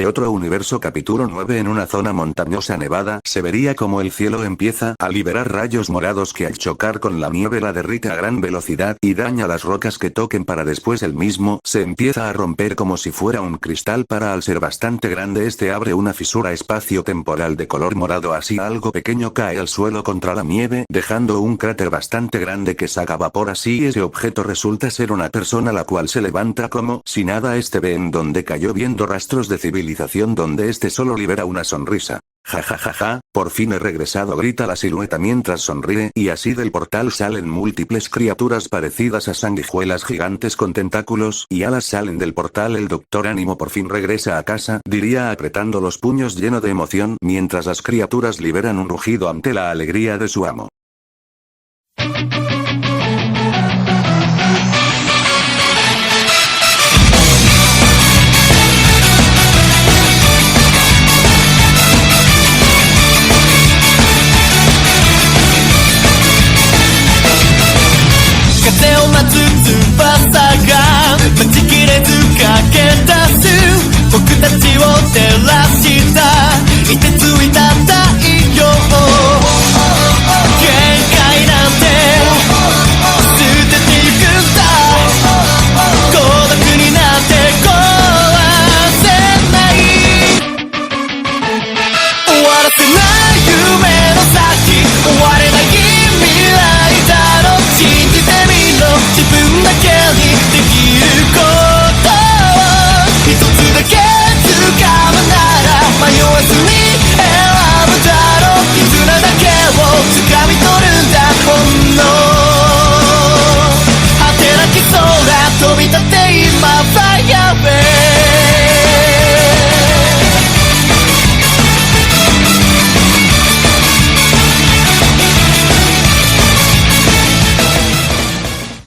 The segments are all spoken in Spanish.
De otro universo capítulo 9. En una zona montañosa nevada se vería como el cielo empieza a liberar rayos morados que al chocar con la nieve la derrite a gran velocidad y daña las rocas que toquen para después el mismo se empieza a romper como si fuera un cristal para al ser bastante grande este abre una fisura espacio-temporal de color morado así algo pequeño cae al suelo contra la nieve dejando un cráter bastante grande que saca vapor así ese objeto resulta ser una persona la cual se levanta como si nada ve en donde cayó viendo rastros de civilización donde solo libera una sonrisa. Ja ja ja ja, por fin he regresado grita la silueta mientras sonríe y así del portal salen múltiples criaturas parecidas a sanguijuelas gigantes con tentáculos y alas salen del portal el doctor Ánimo por fin regresa a casa diría apretando los puños lleno de emoción mientras las criaturas liberan un rugido ante la alegría de su amo.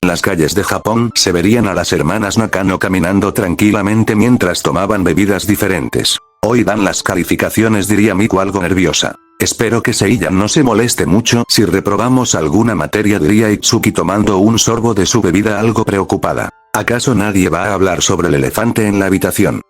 En las calles de Japón se verían a las hermanas Nakano caminando tranquilamente mientras tomaban bebidas diferentes. Hoy dan las calificaciones diría Miku algo nerviosa. Espero que Seiya no se moleste mucho si reprobamos alguna materia diría Itsuki tomando un sorbo de su bebida algo preocupada. ¿Acaso nadie va a hablar sobre el elefante en la habitación?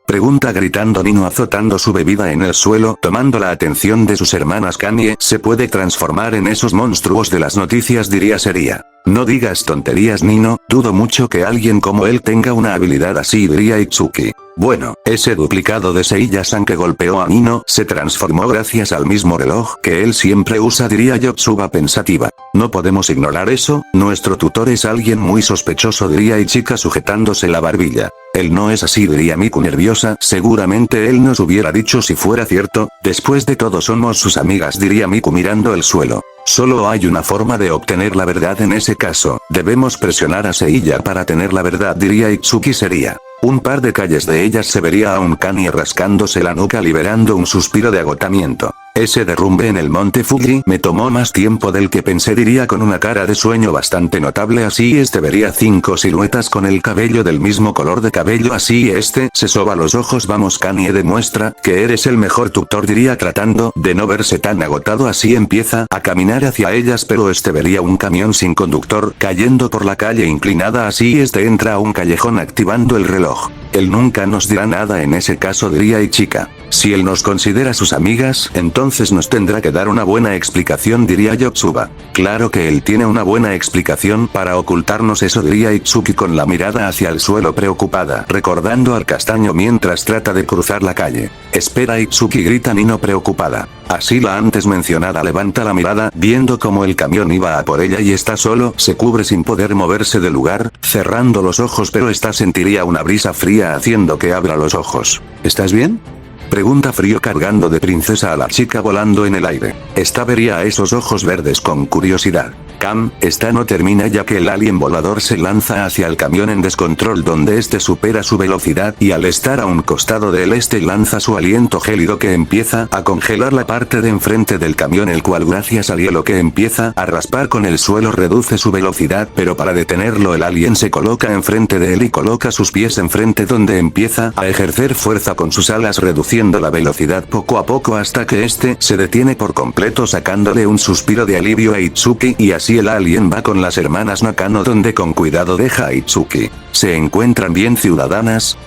Pregunta gritando Nino azotando su bebida en el suelo tomando la atención de sus hermanas Kanye se puede transformar en esos monstruos de las noticias diría Seria. No digas tonterías Nino, dudo mucho que alguien como él tenga una habilidad así diría Itsuki. Bueno, ese duplicado de Seiya-san que golpeó a Nino se transformó gracias al mismo reloj que él siempre usa diría Yotsuba pensativa. No podemos ignorar eso, nuestro tutor es alguien muy sospechoso diría Ichika sujetándose la barbilla. Él no es así diría Miku nerviosa, seguramente él nos hubiera dicho si fuera cierto, después de todo somos sus amigas diría Miku mirando el suelo. Solo hay una forma de obtener la verdad en ese caso, debemos presionar a Seiya para tener la verdad diría Itsuki Seria. Un par de calles de ellas se vería a un Kanye rascándose la nuca liberando un suspiro de agotamiento. Ese derrumbe en el monte Fuji me tomó más tiempo del que pensé diría con una cara de sueño bastante notable así vería 5 siluetas con el cabello del mismo color de cabello así se soba los ojos vamos Kanye demuestra que eres el mejor tutor diría tratando de no verse tan agotado así empieza a caminar hacia ellas pero vería un camión sin conductor cayendo por la calle inclinada así entra a un callejón activando el reloj. Él nunca nos dirá nada en ese caso diría Ichika. Si él nos considera sus amigas, entonces nos tendrá que dar una buena explicación diría Yotsuba. Claro que él tiene una buena explicación para ocultarnos eso diría Itsuki con la mirada hacia el suelo preocupada recordando al castaño mientras trata de cruzar la calle. Espera Itsuki grita Nino preocupada. Así la antes mencionada levanta la mirada viendo como el camión iba a por ella y está solo se cubre sin poder moverse del lugar, cerrando los ojos pero sentiría una brisa fría haciendo que abra los ojos. ¿Estás bien? Pregunta frío cargando de princesa a la chica volando en el aire. Esta vería a esos ojos verdes con curiosidad. Cam, esta no termina ya que el alien volador se lanza hacia el camión en descontrol donde supera su velocidad y al estar a un costado de él lanza su aliento gélido que empieza a congelar la parte de enfrente del camión el cual gracias al hielo que empieza a raspar con el suelo reduce su velocidad pero para detenerlo el alien se coloca enfrente de él y coloca sus pies enfrente donde empieza a ejercer fuerza con sus alas reduciendo la velocidad poco a poco hasta que se detiene por completo sacándole un suspiro de alivio a Itsuki y así el alien va con las hermanas Nakano donde con cuidado deja a Itsuki. ¿Se encuentran bien ciudadanas?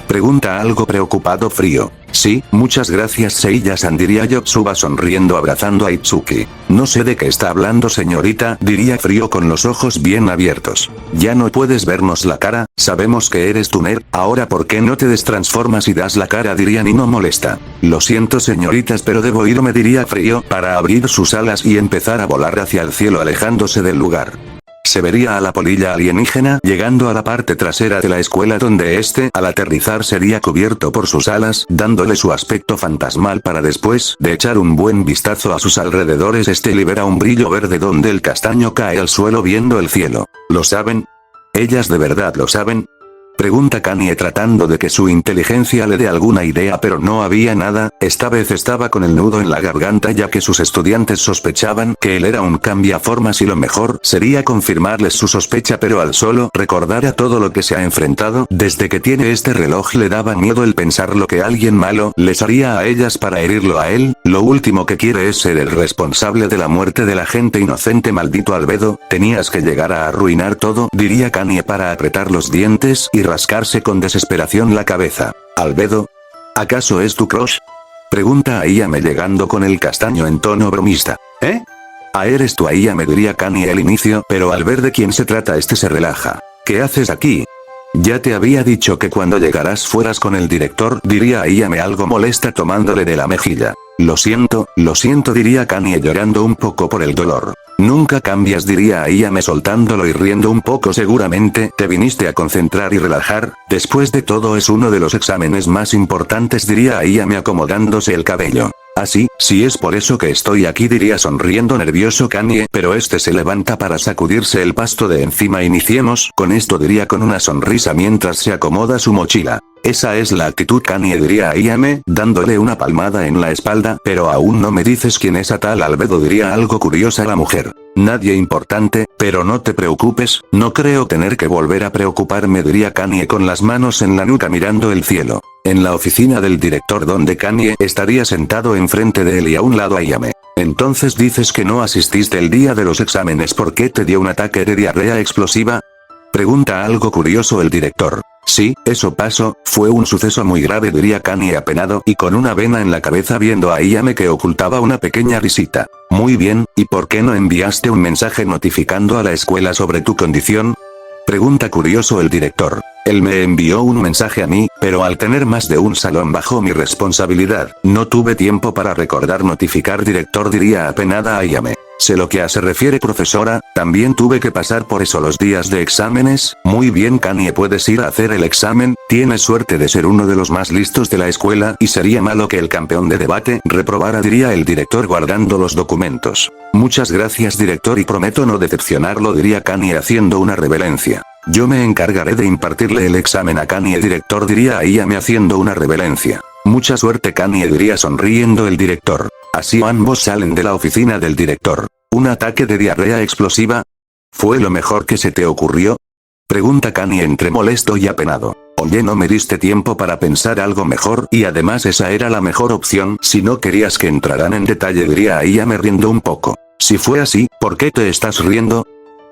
Pregunta algo preocupado Frío. Sí, muchas gracias Seiya-san diría Yotsuba sonriendo abrazando a Itsuki. No sé de qué está hablando señorita, diría Frío con los ojos bien abiertos. Ya no puedes vernos la cara, sabemos que eres Tuner, ahora ¿por qué no te destransformas y das la cara? Diría Nino molesta. Lo siento señoritas pero debo irme diría Frío para abrir sus alas y empezar a volar hacia el cielo alejándose del lugar. Se vería a la polilla alienígena llegando a la parte trasera de la escuela donde este al aterrizar sería cubierto por sus alas dándole su aspecto fantasmal para después de echar un buen vistazo a sus alrededores libera un brillo verde donde el castaño cae al suelo viendo el cielo. ¿Lo saben? ¿Ellas de verdad lo saben? Pregunta Kanye tratando de que su inteligencia le dé alguna idea pero no había nada, esta vez estaba con el nudo en la garganta ya que sus estudiantes sospechaban que él era un cambiaformas y lo mejor sería confirmarles su sospecha pero al solo recordar a todo lo que se ha enfrentado desde que tiene este reloj le daba miedo el pensar lo que alguien malo les haría a ellas para herirlo a él, lo último que quiere es ser el responsable de la muerte de la gente inocente maldito Albedo, tenías que llegar a arruinar todo diría Kanye para apretar los dientes y rascarse con desesperación la cabeza. Albedo, ¿acaso es tu crush? Pregunta Ayame llegando con el castaño en tono bromista. ¿Eh? Eres tú Ayame diría Kanye al inicio pero al ver de quién se trata este se relaja. ¿Qué haces aquí? Ya te había dicho que cuando llegarás fueras con el director diría Ayame algo molesta tomándole de la mejilla. Lo siento diría Kanye llorando un poco por el dolor. Nunca cambias diría Ayame soltándolo y riendo un poco seguramente te viniste a concentrar y relajar, después de todo es uno de los exámenes más importantes diría Ayame acomodándose el cabello. Así, si es por eso que estoy aquí diría sonriendo nervioso Kanye pero este se levanta para sacudirse el pasto de encima iniciemos con esto diría con una sonrisa mientras se acomoda su mochila. Esa es la actitud Kanye diría Ayame, dándole una palmada en la espalda, pero aún no me dices quién es a tal Albedo diría algo curiosa la mujer. Nadie importante, pero no te preocupes, no creo tener que volver a preocuparme diría Kanye con las manos en la nuca mirando el cielo. En la oficina del director donde Kanye estaría sentado enfrente de él y a un lado Ayame. Entonces dices que no asististe el día de los exámenes ¿por qué te dio un ataque de diarrea explosiva? Pregunta algo curioso el director. Sí, eso pasó, fue un suceso muy grave diría Kanye apenado y con una vena en la cabeza viendo a Ayame que ocultaba una pequeña risita. Muy bien, ¿y por qué no enviaste un mensaje notificando a la escuela sobre tu condición? Pregunta curioso el director. Él me envió un mensaje a mí, pero al tener más de un salón bajo mi responsabilidad, no tuve tiempo para recordar notificar director diría apenada Ayame. Sé lo que se refiere profesora, también tuve que pasar por eso los días de exámenes, muy bien Kanye puedes ir a hacer el examen, tienes suerte de ser uno de los más listos de la escuela y sería malo que el campeón de debate reprobara diría el director guardando los documentos. Muchas gracias director y prometo no decepcionarlo diría Kanye haciendo una reverencia. Yo me encargaré de impartirle el examen a Kanye director diría Ayame haciendo una reverencia. Mucha suerte Kanye diría sonriendo el director. Así ambos salen de la oficina del director. ¿Un ataque de diarrea explosiva? ¿Fue lo mejor que se te ocurrió? Pregunta Kanye entre molesto y apenado. Oye no me diste tiempo para pensar algo mejor y además esa era la mejor opción si no querías que entraran en detalle diría Ayame riendo un poco. Si fue así, ¿por qué te estás riendo?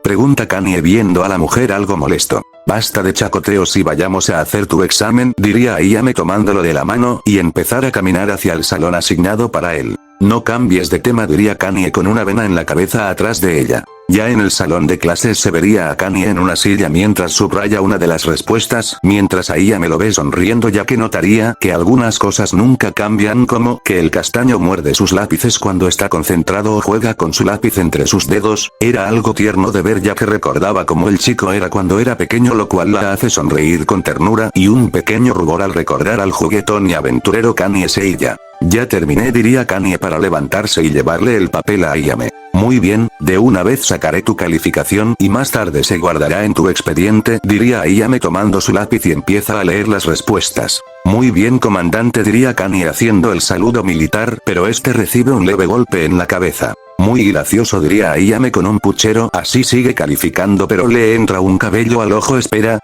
Pregunta Kanye viendo a la mujer algo molesto. Basta de chacoteos y vayamos a hacer tu examen diría Ayame tomándolo de la mano y empezar a caminar hacia el salón asignado para él. No cambies de tema diría Kanye con una vena en la cabeza atrás de ella. Ya en el salón de clases se vería a Kanye en una silla mientras subraya una de las respuestas, mientras Ayame lo ve sonriendo ya que notaría que algunas cosas nunca cambian como que el castaño muerde sus lápices cuando está concentrado o juega con su lápiz entre sus dedos, era algo tierno de ver ya que recordaba cómo el chico era cuando era pequeño lo cual la hace sonreír con ternura y un pequeño rubor al recordar al juguetón y aventurero Kanye Seiya. Ya terminé diría Kanye para levantarse y llevarle el papel a Ayame. Muy bien, de una vez sacaré tu calificación y más tarde se guardará en tu expediente diría Ayame tomando su lápiz y empieza a leer las respuestas. Muy bien comandante diría Kanye haciendo el saludo militar pero este recibe un leve golpe en la cabeza. Muy gracioso diría Ayame con un puchero así sigue calificando pero le entra un cabello al ojo espera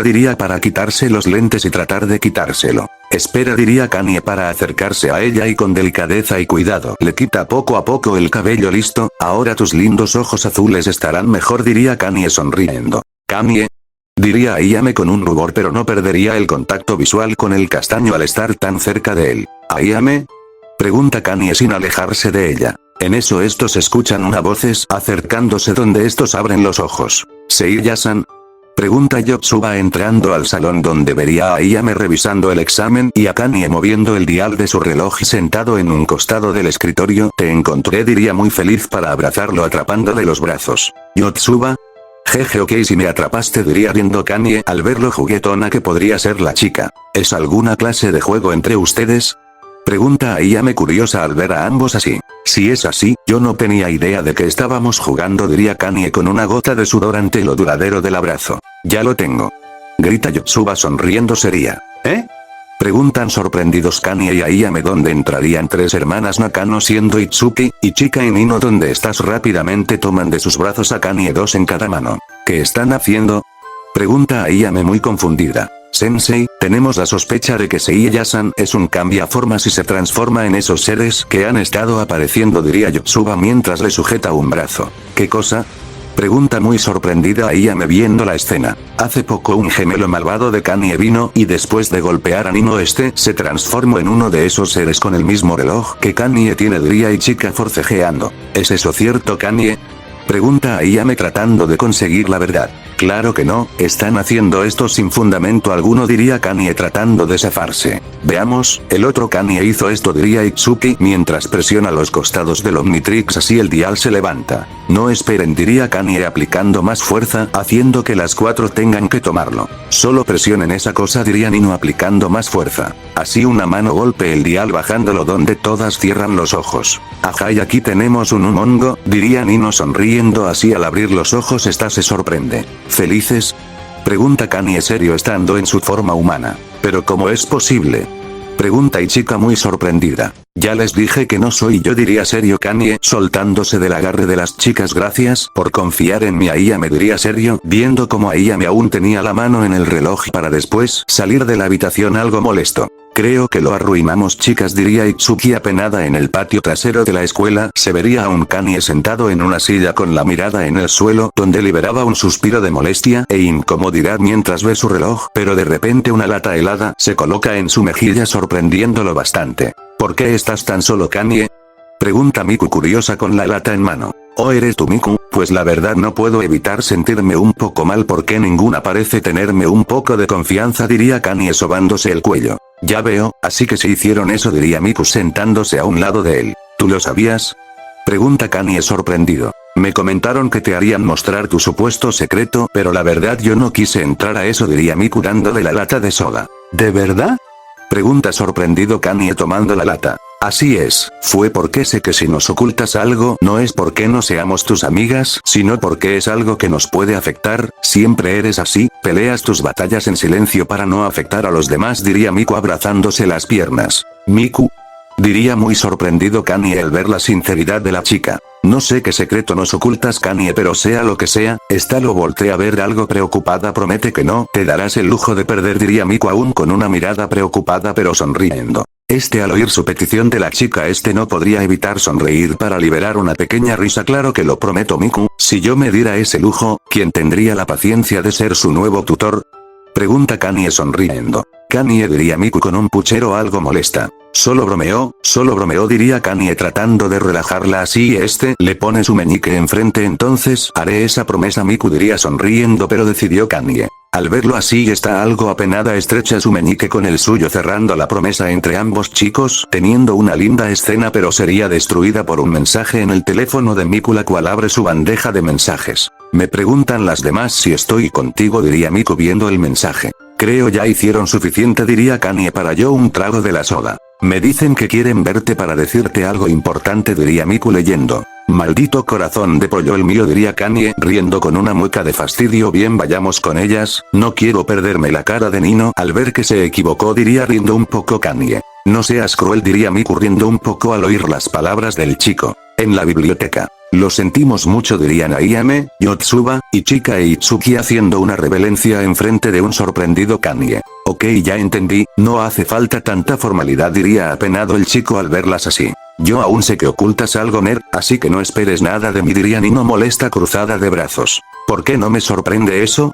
diría para quitarse los lentes y tratar de quitárselo. Espera diría Kanye para acercarse a ella y con delicadeza y cuidado le quita poco a poco el cabello listo, ahora tus lindos ojos azules estarán mejor diría Kanye sonriendo. Kanye. diría Ayame con un rubor, pero no perdería el contacto visual con el castaño al estar tan cerca de él. ¿Ayame? Pregunta Kanye sin alejarse de ella. En eso estos escuchan unas voces acercándose donde estos abren los ojos. ¿Seiya-san? Pregunta Yotsuba entrando al salón donde vería a Ayame revisando el examen y a Kanye moviendo el dial de su reloj sentado en un costado del escritorio. Te encontré, diría muy feliz para abrazarlo atrapándole los brazos. ¿Yotsuba? Jeje, ok, si me atrapaste, diría riendo Kanye al ver lo juguetona que podría ser la chica. ¿Es alguna clase de juego entre ustedes? Pregunta Ayame curiosa al ver a ambos así. Si es así, yo no tenía idea de que estábamos jugando, diría Kanye con una gota de sudor ante lo duradero del abrazo. Ya lo tengo. Grita Yotsuba sonriendo seria. ¿Eh? Preguntan sorprendidos Kanye y Ayame dónde entrarían tres hermanas Nakano siendo Itsuki, Ichika y Nino, donde estás. Rápidamente toman de sus brazos a Kanye, dos en cada mano. ¿Qué están haciendo? Pregunta Ayame muy confundida. Sensei, tenemos la sospecha de que Seiya-san es un cambiaformas y se transforma en esos seres que han estado apareciendo, diría Yotsuba mientras le sujeta un brazo. ¿Qué cosa? Pregunta muy sorprendida Ayame viendo la escena. Hace poco un gemelo malvado de Kanye vino y después de golpear a Nino se transformó en uno de esos seres con el mismo reloj que Kanye tiene, diría Ichika forcejeando. ¿Es eso cierto, Kanye? Pregunta Ayame tratando de conseguir la verdad. Claro que no, están haciendo esto sin fundamento alguno, diría Kanye tratando de zafarse. Veamos, el otro Kanye hizo esto, diría Itsuki mientras presiona los costados del Omnitrix, así el dial se levanta. No esperen, diría Kanye aplicando más fuerza, haciendo que las cuatro tengan que tomarlo. Solo presionen esa cosa, diría Nino aplicando más fuerza. Así una mano golpe el dial bajándolo donde todas cierran los ojos. Ajá, y aquí tenemos un humongo, diría Nino sonriendo así al abrir los ojos. Esta se sorprende. ¿Felices? Pregunta Kanye serio estando en su forma humana. ¿Pero cómo es posible? Pregunta Ichika muy sorprendida. Ya les dije que no soy yo, diría serio Kanye soltándose del agarre de las chicas. Gracias por confiar en mí, Ayame, diría serio viendo como Ayame aún tenía la mano en el reloj para después salir de la habitación algo molesto. Creo que lo arruinamos, chicas, diría Itsuki apenada. En el patio trasero de la escuela se vería a un Kanye sentado en una silla con la mirada en el suelo, donde liberaba un suspiro de molestia e incomodidad mientras ve su reloj, pero de repente una lata helada se coloca en su mejilla sorprendiéndolo bastante. ¿Por qué estás tan solo, Kanye? Pregunta Miku curiosa con la lata en mano. ¿Oh, eres tú, Miku? Pues la verdad no puedo evitar sentirme un poco mal porque ninguna parece tenerme un poco de confianza, diría Kanye sobándose el cuello. Ya veo, así que se hicieron eso, diría Miku sentándose a un lado de él. ¿Tú lo sabías? Pregunta Kanye sorprendido. Me comentaron que te harían mostrar tu supuesto secreto, pero la verdad yo no quise entrar a eso, diría Miku dándole la lata de soda. ¿De verdad? Pregunta sorprendido Kanye tomando la lata. Así es, fue porque sé que si nos ocultas algo no es porque no seamos tus amigas, sino porque es algo que nos puede afectar. Siempre eres así, peleas tus batallas en silencio para no afectar a los demás, diría Miku abrazándose las piernas. Miku, diría muy sorprendido Kanye al ver la sinceridad de la chica. No sé qué secreto nos ocultas, Kanye, pero sea lo que sea, esta lo voltea a ver algo preocupada. Promete que no te darás el lujo de perder, diría Miku aún con una mirada preocupada pero sonriendo. Al oír su petición de la chica no podría evitar sonreír para liberar una pequeña risa. Claro que lo prometo, Miku, si yo me diera ese lujo, ¿quién tendría la paciencia de ser su nuevo tutor? Pregunta Kanye sonriendo. Kanye, diría Miku con un puchero algo molesta. Solo bromeo, diría Kanye tratando de relajarla así y le pone su meñique enfrente. Entonces haré esa promesa, Miku, diría sonriendo, pero decidió Kanye. Al verlo así está algo apenada, estrecha su meñique con el suyo cerrando la promesa entre ambos chicos, teniendo una linda escena, pero sería destruida por un mensaje en el teléfono de Miku, la cual abre su bandeja de mensajes. Me preguntan las demás si estoy contigo, diría Miku viendo el mensaje. Creo ya hicieron suficiente, diría Kanye para yo un trago de la soda. Me dicen que quieren verte para decirte algo importante, diría Miku leyendo. Maldito corazón de pollo el mío, diría Kanye riendo con una mueca de fastidio. Bien, vayamos con ellas, no quiero perderme la cara de Nino al ver que se equivocó, diría riendo un poco Kanye. No seas cruel, diría Miku riendo un poco al oír las palabras del chico. En la biblioteca. Lo sentimos mucho, dirían Ayame, Yotsuba, Ichika e Itsuki haciendo una reverencia enfrente de un sorprendido Kanye. Ok, ya entendí, no hace falta tanta formalidad, diría apenado el chico al verlas así. Yo aún sé que ocultas algo, nerd, así que no esperes nada de mí, diría Nino molesta cruzada de brazos. ¿Por qué no me sorprende eso?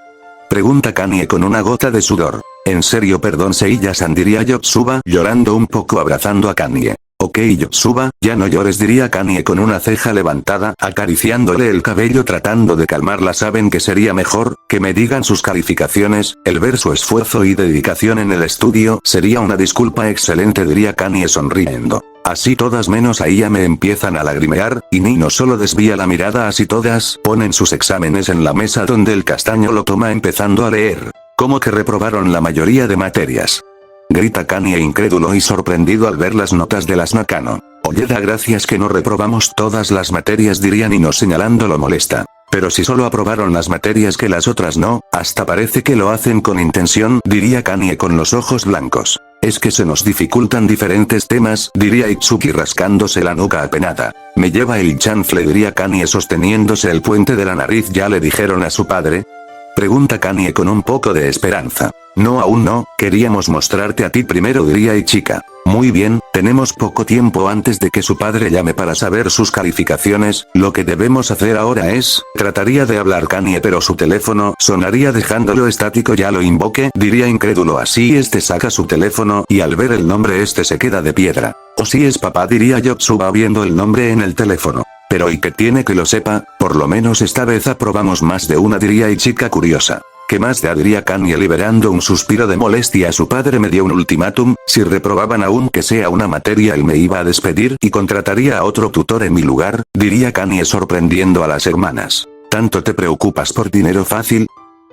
Pregunta Kanye con una gota de sudor. En serio, perdón Seiya-san, diría Yotsuba, llorando un poco abrazando a Kanye. Ok Yotsuba, ya no llores, diría Kanye con una ceja levantada, acariciándole el cabello tratando de calmarla. Saben que sería mejor, que me digan sus calificaciones, el ver su esfuerzo y dedicación en el estudio, sería una disculpa excelente, diría Kanye sonriendo. Así todas menos a ella me empiezan a lagrimear, y Nino solo desvía la mirada. Así todas, ponen sus exámenes en la mesa donde el castaño lo toma empezando a leer. ¿Cómo que reprobaron la mayoría de materias? Grita Kanye incrédulo y sorprendido al ver las notas de las Nakano. Oye, da gracias que no reprobamos todas las materias, diría Nino señalándolo molesta. Pero si solo aprobaron las materias que las otras no, hasta parece que lo hacen con intención, diría Kanye con los ojos blancos. Es que se nos dificultan diferentes temas, diría Itsuki rascándose la nuca apenada. Me lleva el chanfle, diría Kanye sosteniéndose el puente de la nariz. ¿Ya le dijeron a su padre? Pregunta Kanye con un poco de esperanza. No, aún no, queríamos mostrarte a ti primero, diría Ichika. Muy bien, tenemos poco tiempo antes de que su padre llame para saber sus calificaciones, lo que debemos hacer ahora es, trataría de hablar Kanye pero su teléfono sonaría dejándolo estático. Ya lo invoque, diría incrédulo. Así este saca su teléfono y al ver el nombre este se queda de piedra. O si es papá, diría Yotsuba viendo el nombre en el teléfono. Pero ¿y qué tiene que lo sepa? Por lo menos esta vez aprobamos más de una, diría Ichika curiosa. ¿Qué más da? Diría Kanye liberando un suspiro de molestia. Su padre me dio un ultimátum, si reprobaban aunque sea una materia él me iba a despedir y contrataría a otro tutor en mi lugar, diría Kanye sorprendiendo a las hermanas. ¿Tanto te preocupas por dinero fácil?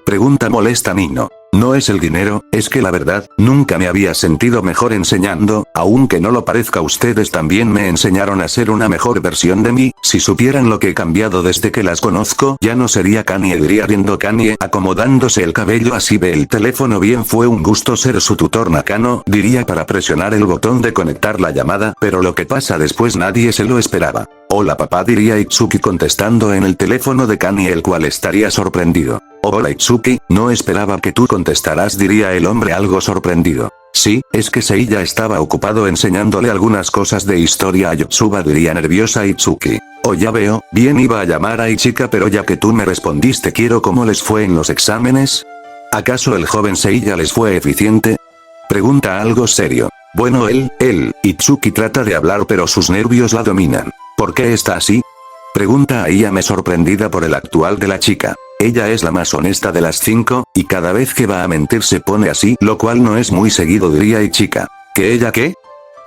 Pregunta molesta Nino. No es el dinero, es que la verdad, nunca me había sentido mejor enseñando, aunque no lo parezca. Ustedes también me enseñaron a ser una mejor versión de mí, si supieran lo que he cambiado desde que las conozco. Ya no sería Kanye, diría riendo Kanye acomodándose el cabello. Así ve el teléfono. Bien, fue un gusto ser su tutor Nakano, diría para presionar el botón de conectar la llamada, pero lo que pasa después nadie se lo esperaba. Hola papá, diría Itsuki contestando en el teléfono de Kanye, el cual estaría sorprendido. Hola Itsuki, no esperaba que tú contestarás, diría el hombre algo sorprendido. Sí, es que Seiya estaba ocupado enseñándole algunas cosas de historia a Yotsuba, diría nerviosa Itsuki. Oh, ya veo, bien, iba a llamar a Ichika pero ya que tú me respondiste quiero cómo les fue en los exámenes. ¿Acaso el joven Seiya les fue eficiente? Pregunta algo serio. Bueno, Itsuki trata de hablar pero sus nervios la dominan. ¿Por qué está así? Pregunta a Ayame sorprendida por el actual de la chica. Ella es la más honesta de las 5, y cada vez que va a mentir se pone así, lo cual no es muy seguido, diría Ichika. ¿Que ella qué?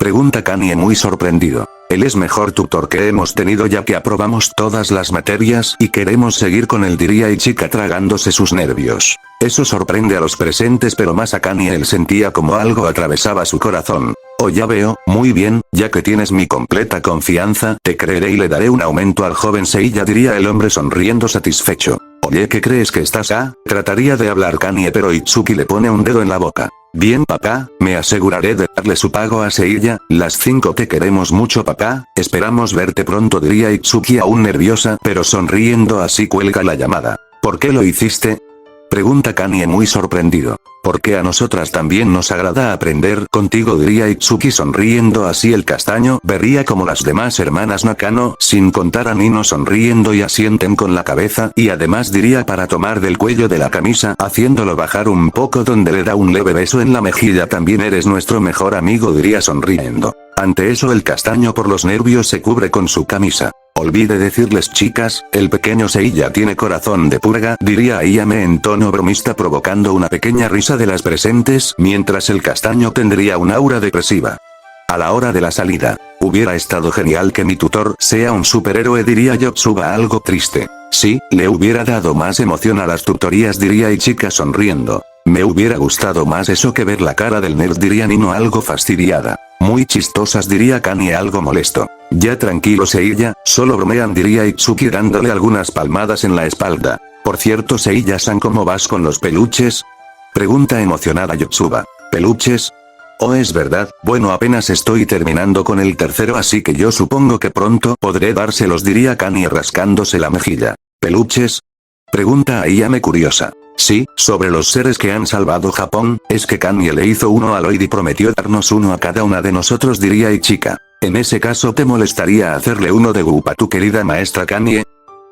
Pregunta Kanye muy sorprendido. Él es mejor tutor que hemos tenido ya que aprobamos todas las materias y queremos seguir con él, diría Ichika tragándose sus nervios. Eso sorprende a los presentes pero más a Kanye. Él sentía como algo atravesaba su corazón. Oh, ya veo, muy bien, ya que tienes mi completa confianza, te creeré y le daré un aumento al joven Seiya, diría el hombre sonriendo satisfecho. Oye, ¿qué crees que estás a? Trataría de hablar Kanye pero Itsuki le pone un dedo en la boca. Bien papá, me aseguraré de darle su pago a Seiya, las 5 te queremos mucho papá, esperamos verte pronto, diría Itsuki aún nerviosa pero sonriendo. Así cuelga la llamada. ¿Por qué lo hiciste? Pregunta Kanye muy sorprendido. Porque a nosotras también nos agrada aprender contigo, diría Itsuki sonriendo. Así el castaño vería como las demás hermanas Nakano, sin contar a Nino, sonriendo y asienten con la cabeza, y además diría para tomar del cuello de la camisa haciéndolo bajar un poco donde le da un leve beso en la mejilla. También eres nuestro mejor amigo, diría sonriendo. Ante eso el castaño por los nervios se cubre con su camisa. Olvide decirles chicas, el pequeño Seiya tiene corazón de purga, diría Ayame en tono bromista provocando una pequeña risa de las presentes, mientras el castaño tendría un aura depresiva. A la hora de la salida, hubiera estado genial que mi tutor sea un superhéroe, diría Yotsuba algo triste. Sí, le hubiera dado más emoción a las tutorías, diría Ichika sonriendo. Me hubiera gustado más eso que ver la cara del nerd, diría Nino algo fastidiada. Muy chistosas, diría Kanye algo molesto. Ya tranquilo Seiya, solo bromean, diría Itsuki dándole algunas palmadas en la espalda. Por cierto Seiya-san, ¿cómo vas con los peluches? Pregunta emocionada Yotsuba. ¿Peluches? Oh, es verdad, bueno, apenas estoy terminando con el tercero así que yo supongo que pronto podré dárselos, diría Kanye rascándose la mejilla. ¿Peluches? Pregunta Ayame curiosa. Sí, sobre los seres que han salvado Japón, es que Kanye le hizo uno a Lloyd y prometió darnos uno a cada una de nosotros, diría Ichika. En ese caso ¿te molestaría hacerle uno de Gup a tu querida maestra Kanye?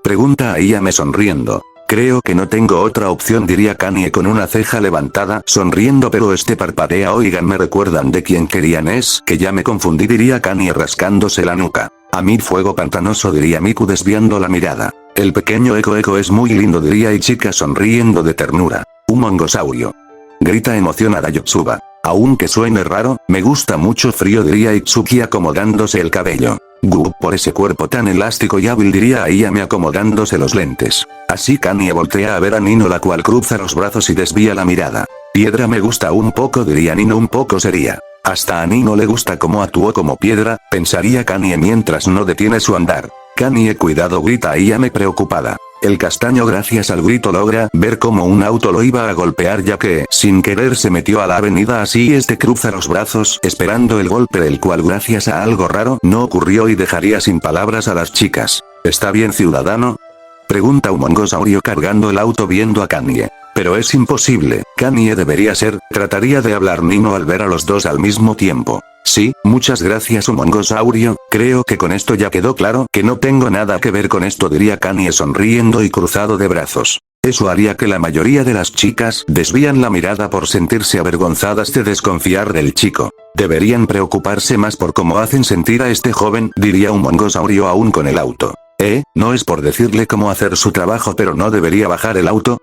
Pregunta Ayame sonriendo. Creo que no tengo otra opción, diría Kanye con una ceja levantada, sonriendo, pero parpadea. Oigan, ¿me recuerdan de quién querían? Es que ya me confundí, diría Kanye rascándose la nuca. A mí fuego pantanoso, diría Miku desviando la mirada. El pequeño Eco es muy lindo, diría Ichika sonriendo de ternura. Un mongosaurio. Grita emocionada Yotsuba. Aunque suene raro, me gusta mucho frío, diría Itsuki acomodándose el cabello. Por ese cuerpo tan elástico y hábil, diría Ayame acomodándose los lentes. Así Kanye voltea a ver a Nino, la cual cruza los brazos y desvía la mirada. Piedra me gusta un poco, diría Nino, un poco sería. Hasta a Nino le gusta cómo actuó como piedra, pensaría Kanye mientras no detiene su andar. Kanye, cuidado, grita Ayame preocupada. El castaño, gracias al grito, logra ver cómo un auto lo iba a golpear, ya que, sin querer, se metió a la avenida. Así cruza los brazos, esperando el golpe, el cual gracias a algo raro no ocurrió y dejaría sin palabras a las chicas. ¿Está bien, ciudadano?, pregunta un mongosaurio cargando el auto viendo a Kanye. Pero es imposible, Kanye debería ser, trataría de hablar Nino al ver a los dos al mismo tiempo. Sí, muchas gracias, mongosaurio, creo que con esto ya quedó claro que no tengo nada que ver con esto, diría Kanye sonriendo y cruzado de brazos. Eso haría que la mayoría de las chicas desvían la mirada por sentirse avergonzadas de desconfiar del chico. Deberían preocuparse más por cómo hacen sentir a este joven, diría un mongosaurio aún con el auto. No es por decirle cómo hacer su trabajo, pero ¿no debería bajar el auto?,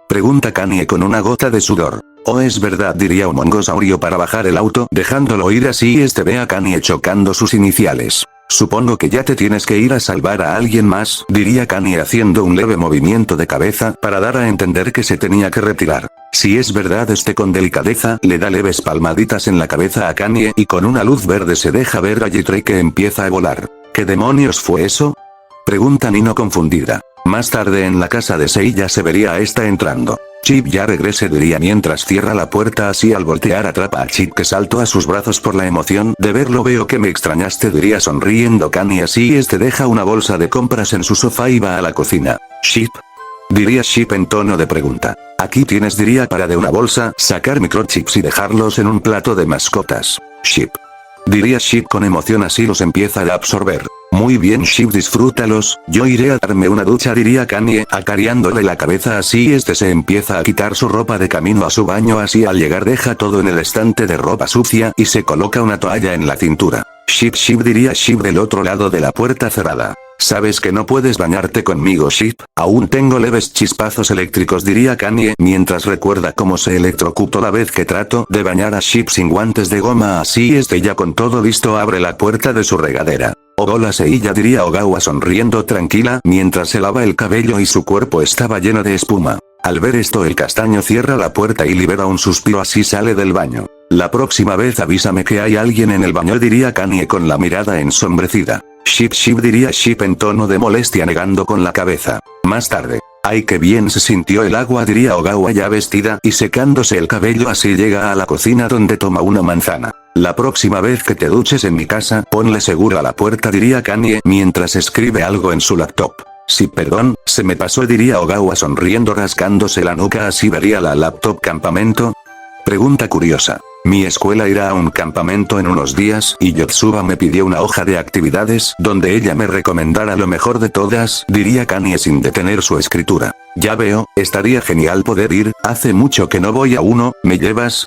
pregunta Kanye con una gota de sudor. Oh, es verdad, diría un mongosaurio para bajar el auto, dejándolo ir. Así ve a Kanye chocando sus iniciales. Supongo que ya te tienes que ir a salvar a alguien más, diría Kanye haciendo un leve movimiento de cabeza para dar a entender que se tenía que retirar. Si es verdad, con delicadeza le da leves palmaditas en la cabeza a Kanye y con una luz verde se deja ver a Jitrey que empieza a volar. ¿Qué demonios fue eso?, pregunta Nino confundida. Más tarde en la casa de Seiya se vería a esta entrando. Chip ya regrese, diría mientras cierra la puerta. Así al voltear atrapa a Chip, que saltó a sus brazos por la emoción de verlo. Veo que me extrañaste, diría sonriendo Kanye. Así deja una bolsa de compras en su sofá y va a la cocina. Chip, diría Chip en tono de pregunta. Aquí tienes, diría para de una bolsa sacar microchips y dejarlos en un plato de mascotas. Chip, diría Chip con emoción. Así los empieza a absorber. Muy bien, Chip, disfrútalos, yo iré a darme una ducha, diría Kanye acariciándole la cabeza. Así se empieza a quitar su ropa de camino a su baño. Así al llegar deja todo en el estante de ropa sucia y se coloca una toalla en la cintura. Chip, diría Chip del otro lado de la puerta cerrada. Sabes que no puedes bañarte conmigo, Chip, aún tengo leves chispazos eléctricos, diría Kanye mientras recuerda cómo se electrocutó la vez que trató de bañar a Chip sin guantes de goma. Así ya con todo listo abre la puerta de su regadera. Hola Seiya, diría Ogawa sonriendo tranquila mientras se lava el cabello y su cuerpo estaba lleno de espuma. Al ver esto el castaño cierra la puerta y libera un suspiro. Así sale del baño. La próxima vez avísame que hay alguien en el baño, diría Kanye con la mirada ensombrecida. Chip, diría Chip en tono de molestia negando con la cabeza. Más tarde. Ay, qué bien se sintió el agua, diría Ogawa ya vestida y secándose el cabello. Así llega a la cocina donde toma una manzana. La próxima vez que te duches en mi casa, ponle seguro a la puerta, diría Kanye mientras escribe algo en su laptop. Sí, perdón, se me pasó, diría Ogawa sonriendo rascándose la nuca. Así vería la laptop. ¿Campamento?, pregunta curiosa. Mi escuela irá a un campamento en unos días y Yotsuba me pidió una hoja de actividades donde ella me recomendara lo mejor de todas, diría Kanye sin detener su escritura. Ya veo, estaría genial poder ir, hace mucho que no voy a uno, ¿me llevas?,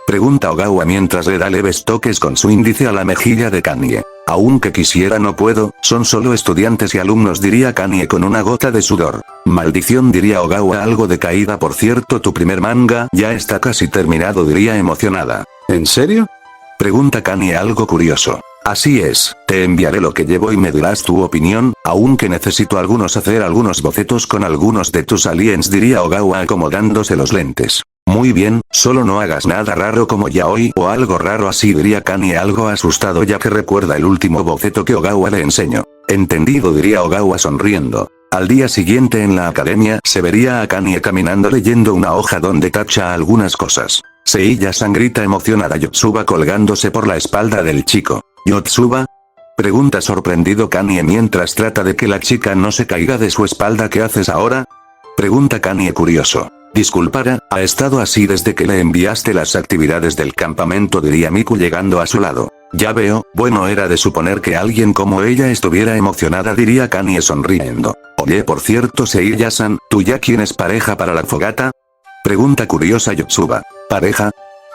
pregunta Ogawa mientras le da leves toques con su índice a la mejilla de Kanye. Aunque quisiera no puedo, son solo estudiantes y alumnos, diría Kanye con una gota de sudor. Maldición, diría Ogawa algo decaída. Por cierto, tu primer manga ya está casi terminado, diría emocionada. ¿En serio?, pregunta Kanye algo curioso. Así es, te enviaré lo que llevo y me dirás tu opinión, aunque necesito hacer algunos bocetos con algunos de tus aliens, diría Ogawa acomodándose los lentes. Muy bien, solo no hagas nada raro como yaoi o algo raro así, diría Kanye algo asustado ya que recuerda el último boceto que Ogawa le enseñó. Entendido, diría Ogawa sonriendo. Al día siguiente en la academia se vería a Kanye caminando leyendo una hoja donde tacha algunas cosas. Seiya-san, grita emocionada Yotsuba colgándose por la espalda del chico. ¿Yotsuba?, pregunta sorprendido Kanye mientras trata de que la chica no se caiga de su espalda. ¿Qué haces ahora?, pregunta Kanye curioso. Disculpara, ha estado así desde que le enviaste las actividades del campamento, diría Miku llegando a su lado. Ya veo, bueno, era de suponer que alguien como ella estuviera emocionada, diría Kanye sonriendo. Oye, por cierto, Seiya-san, ¿tú ya tienes pareja para la fogata? Pregunta curiosa Yotsuba. ¿Pareja?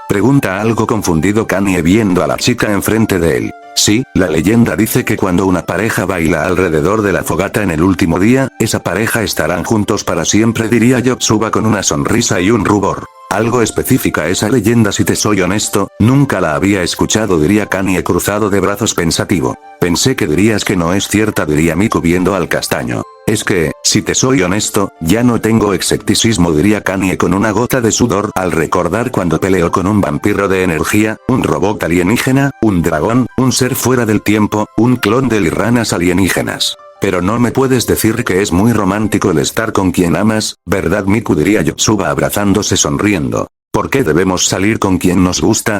Pregunta algo confundido Kanye viendo a la chica enfrente de él. Sí, la leyenda dice que cuando una pareja baila alrededor de la fogata en el último día, esa pareja estarán juntos para siempre, diría Yotsuba con una sonrisa y un rubor. Algo específica esa leyenda, si te soy honesto, nunca la había escuchado, diría Kanye cruzado de brazos pensativo. Pensé que dirías que no es cierta, diría Miku viendo al castaño. Es que, si te soy honesto, ya no tengo escepticismo, diría Kanye con una gota de sudor al recordar cuando peleó con un vampiro de energía, un robot alienígena, un dragón, un ser fuera del tiempo, un clon de ranas alienígenas. Pero no me puedes decir que es muy romántico el estar con quien amas, ¿verdad, Miku?, diría Yotsuba abrazándose sonriendo. ¿Por qué debemos salir con quien nos gusta?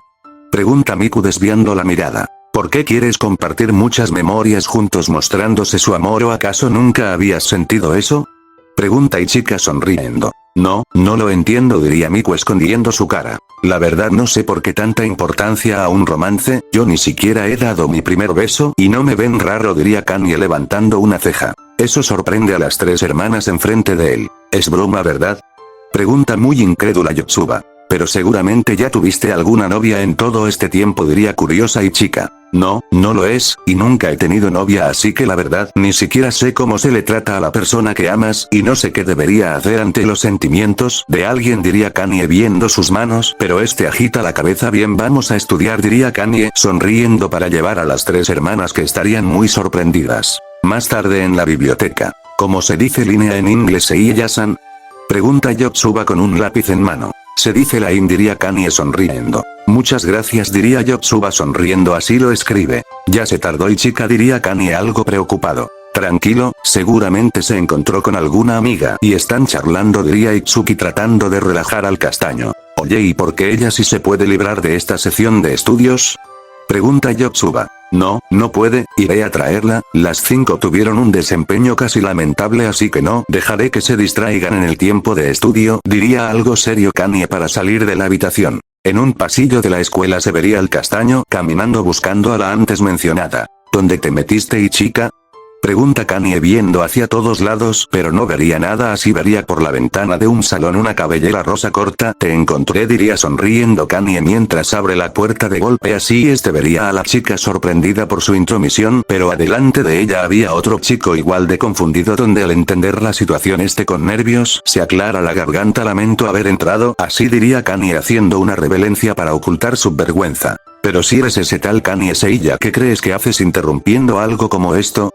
Pregunta Miku desviando la mirada. ¿Por qué quieres compartir muchas memorias juntos mostrándose su amor, o acaso nunca habías sentido eso? Pregunta Ichika sonriendo. No, no lo entiendo, diría Miku escondiendo su cara. La verdad no sé por qué tanta importancia a un romance, yo ni siquiera he dado mi primer beso y no me ven raro, diría Kanye levantando una ceja. Eso sorprende a las tres hermanas enfrente de él. ¿Es broma, verdad? Pregunta muy incrédula Yotsuba. Pero seguramente ya tuviste alguna novia en todo este tiempo, diría curiosa Ichika. No, no lo es, y nunca he tenido novia, así que la verdad ni siquiera sé cómo se le trata a la persona que amas y no sé qué debería hacer ante los sentimientos de alguien, diría Kanye viendo sus manos, pero agita la cabeza. Bien, vamos a estudiar, diría Kanye sonriendo para llevar a las tres hermanas que estarían muy sorprendidas. Más tarde en la biblioteca. ¿Cómo se dice línea en inglés, Seiya-san? Pregunta Yotsuba con un lápiz en mano. Se dice line, diría Kanye sonriendo. Muchas gracias, diría Yotsuba sonriendo, así lo escribe. Ya se tardó Ichika, diría Kanye algo preocupado. Tranquilo, seguramente se encontró con alguna amiga y están charlando, diría Itsuki tratando de relajar al castaño. Oye, ¿y por qué ella sí se puede librar de esta sesión de estudios? Pregunta Yotsuba. No, no puede, iré a traerla, las 5 tuvieron un desempeño casi lamentable, así que no dejaré que se distraigan en el tiempo de estudio, diría algo serio Kanye para salir de la habitación. En un pasillo de la escuela se vería al castaño caminando buscando a la antes mencionada. ¿Dónde te metiste, Ichika? Pregunta Kanye viendo hacia todos lados, pero no vería nada, así vería por la ventana de un salón una cabellera rosa corta. Te encontré, diría sonriendo Kanye mientras abre la puerta de golpe, así vería a la chica sorprendida por su intromisión, pero adelante de ella había otro chico igual de confundido, donde al entender la situación con nervios se aclara la garganta. Lamento haber entrado, así diría Kanye haciendo una reverencia para ocultar su vergüenza. Pero si eres ese tal Kanye Seiya, ¿qué crees que haces interrumpiendo algo como esto?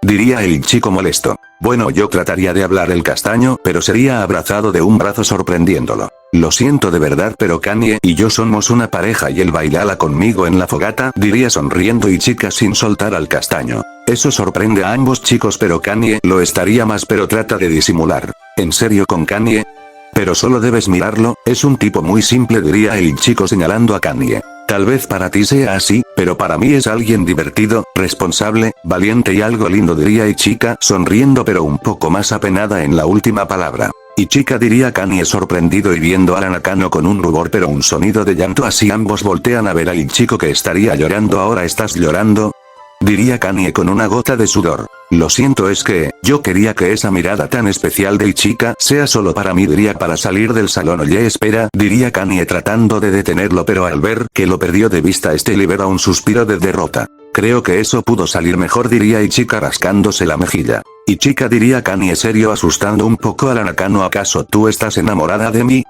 Diría el chico molesto. Bueno, yo trataría de hablar el castaño, pero sería abrazado de un brazo sorprendiéndolo. Lo siento de verdad, pero Kanye y yo somos una pareja y él bailala conmigo en la fogata, diría sonriendo Ichika sin soltar al castaño. Eso sorprende a ambos chicos, pero Kanye lo estaría más, pero trata de disimular. ¿En serio con Kanye? Pero solo debes mirarlo, es un tipo muy simple, diría el chico señalando a Kanye. Tal vez para ti sea así, pero para mí es alguien divertido, responsable, valiente y algo lindo, diría Ichika sonriendo pero un poco más apenada en la última palabra. Ichika, diría Kanye sorprendido y viendo a la Nakano con un rubor pero un sonido de llanto, así ambos voltean a ver al chico que estaría llorando. ¿Ahora estás llorando? Diría Kanye con una gota de sudor. Lo siento, es que, yo quería que esa mirada tan especial de Ichika sea solo para mí, diría para salir del salón. Oye, espera, diría Kanye tratando de detenerlo, pero al ver que lo perdió de vista libera un suspiro de derrota. Creo que eso pudo salir mejor, diría Ichika rascándose la mejilla. Ichika, diría Kanye serio asustando un poco a la Nakano, ¿acaso tú estás enamorada de mí?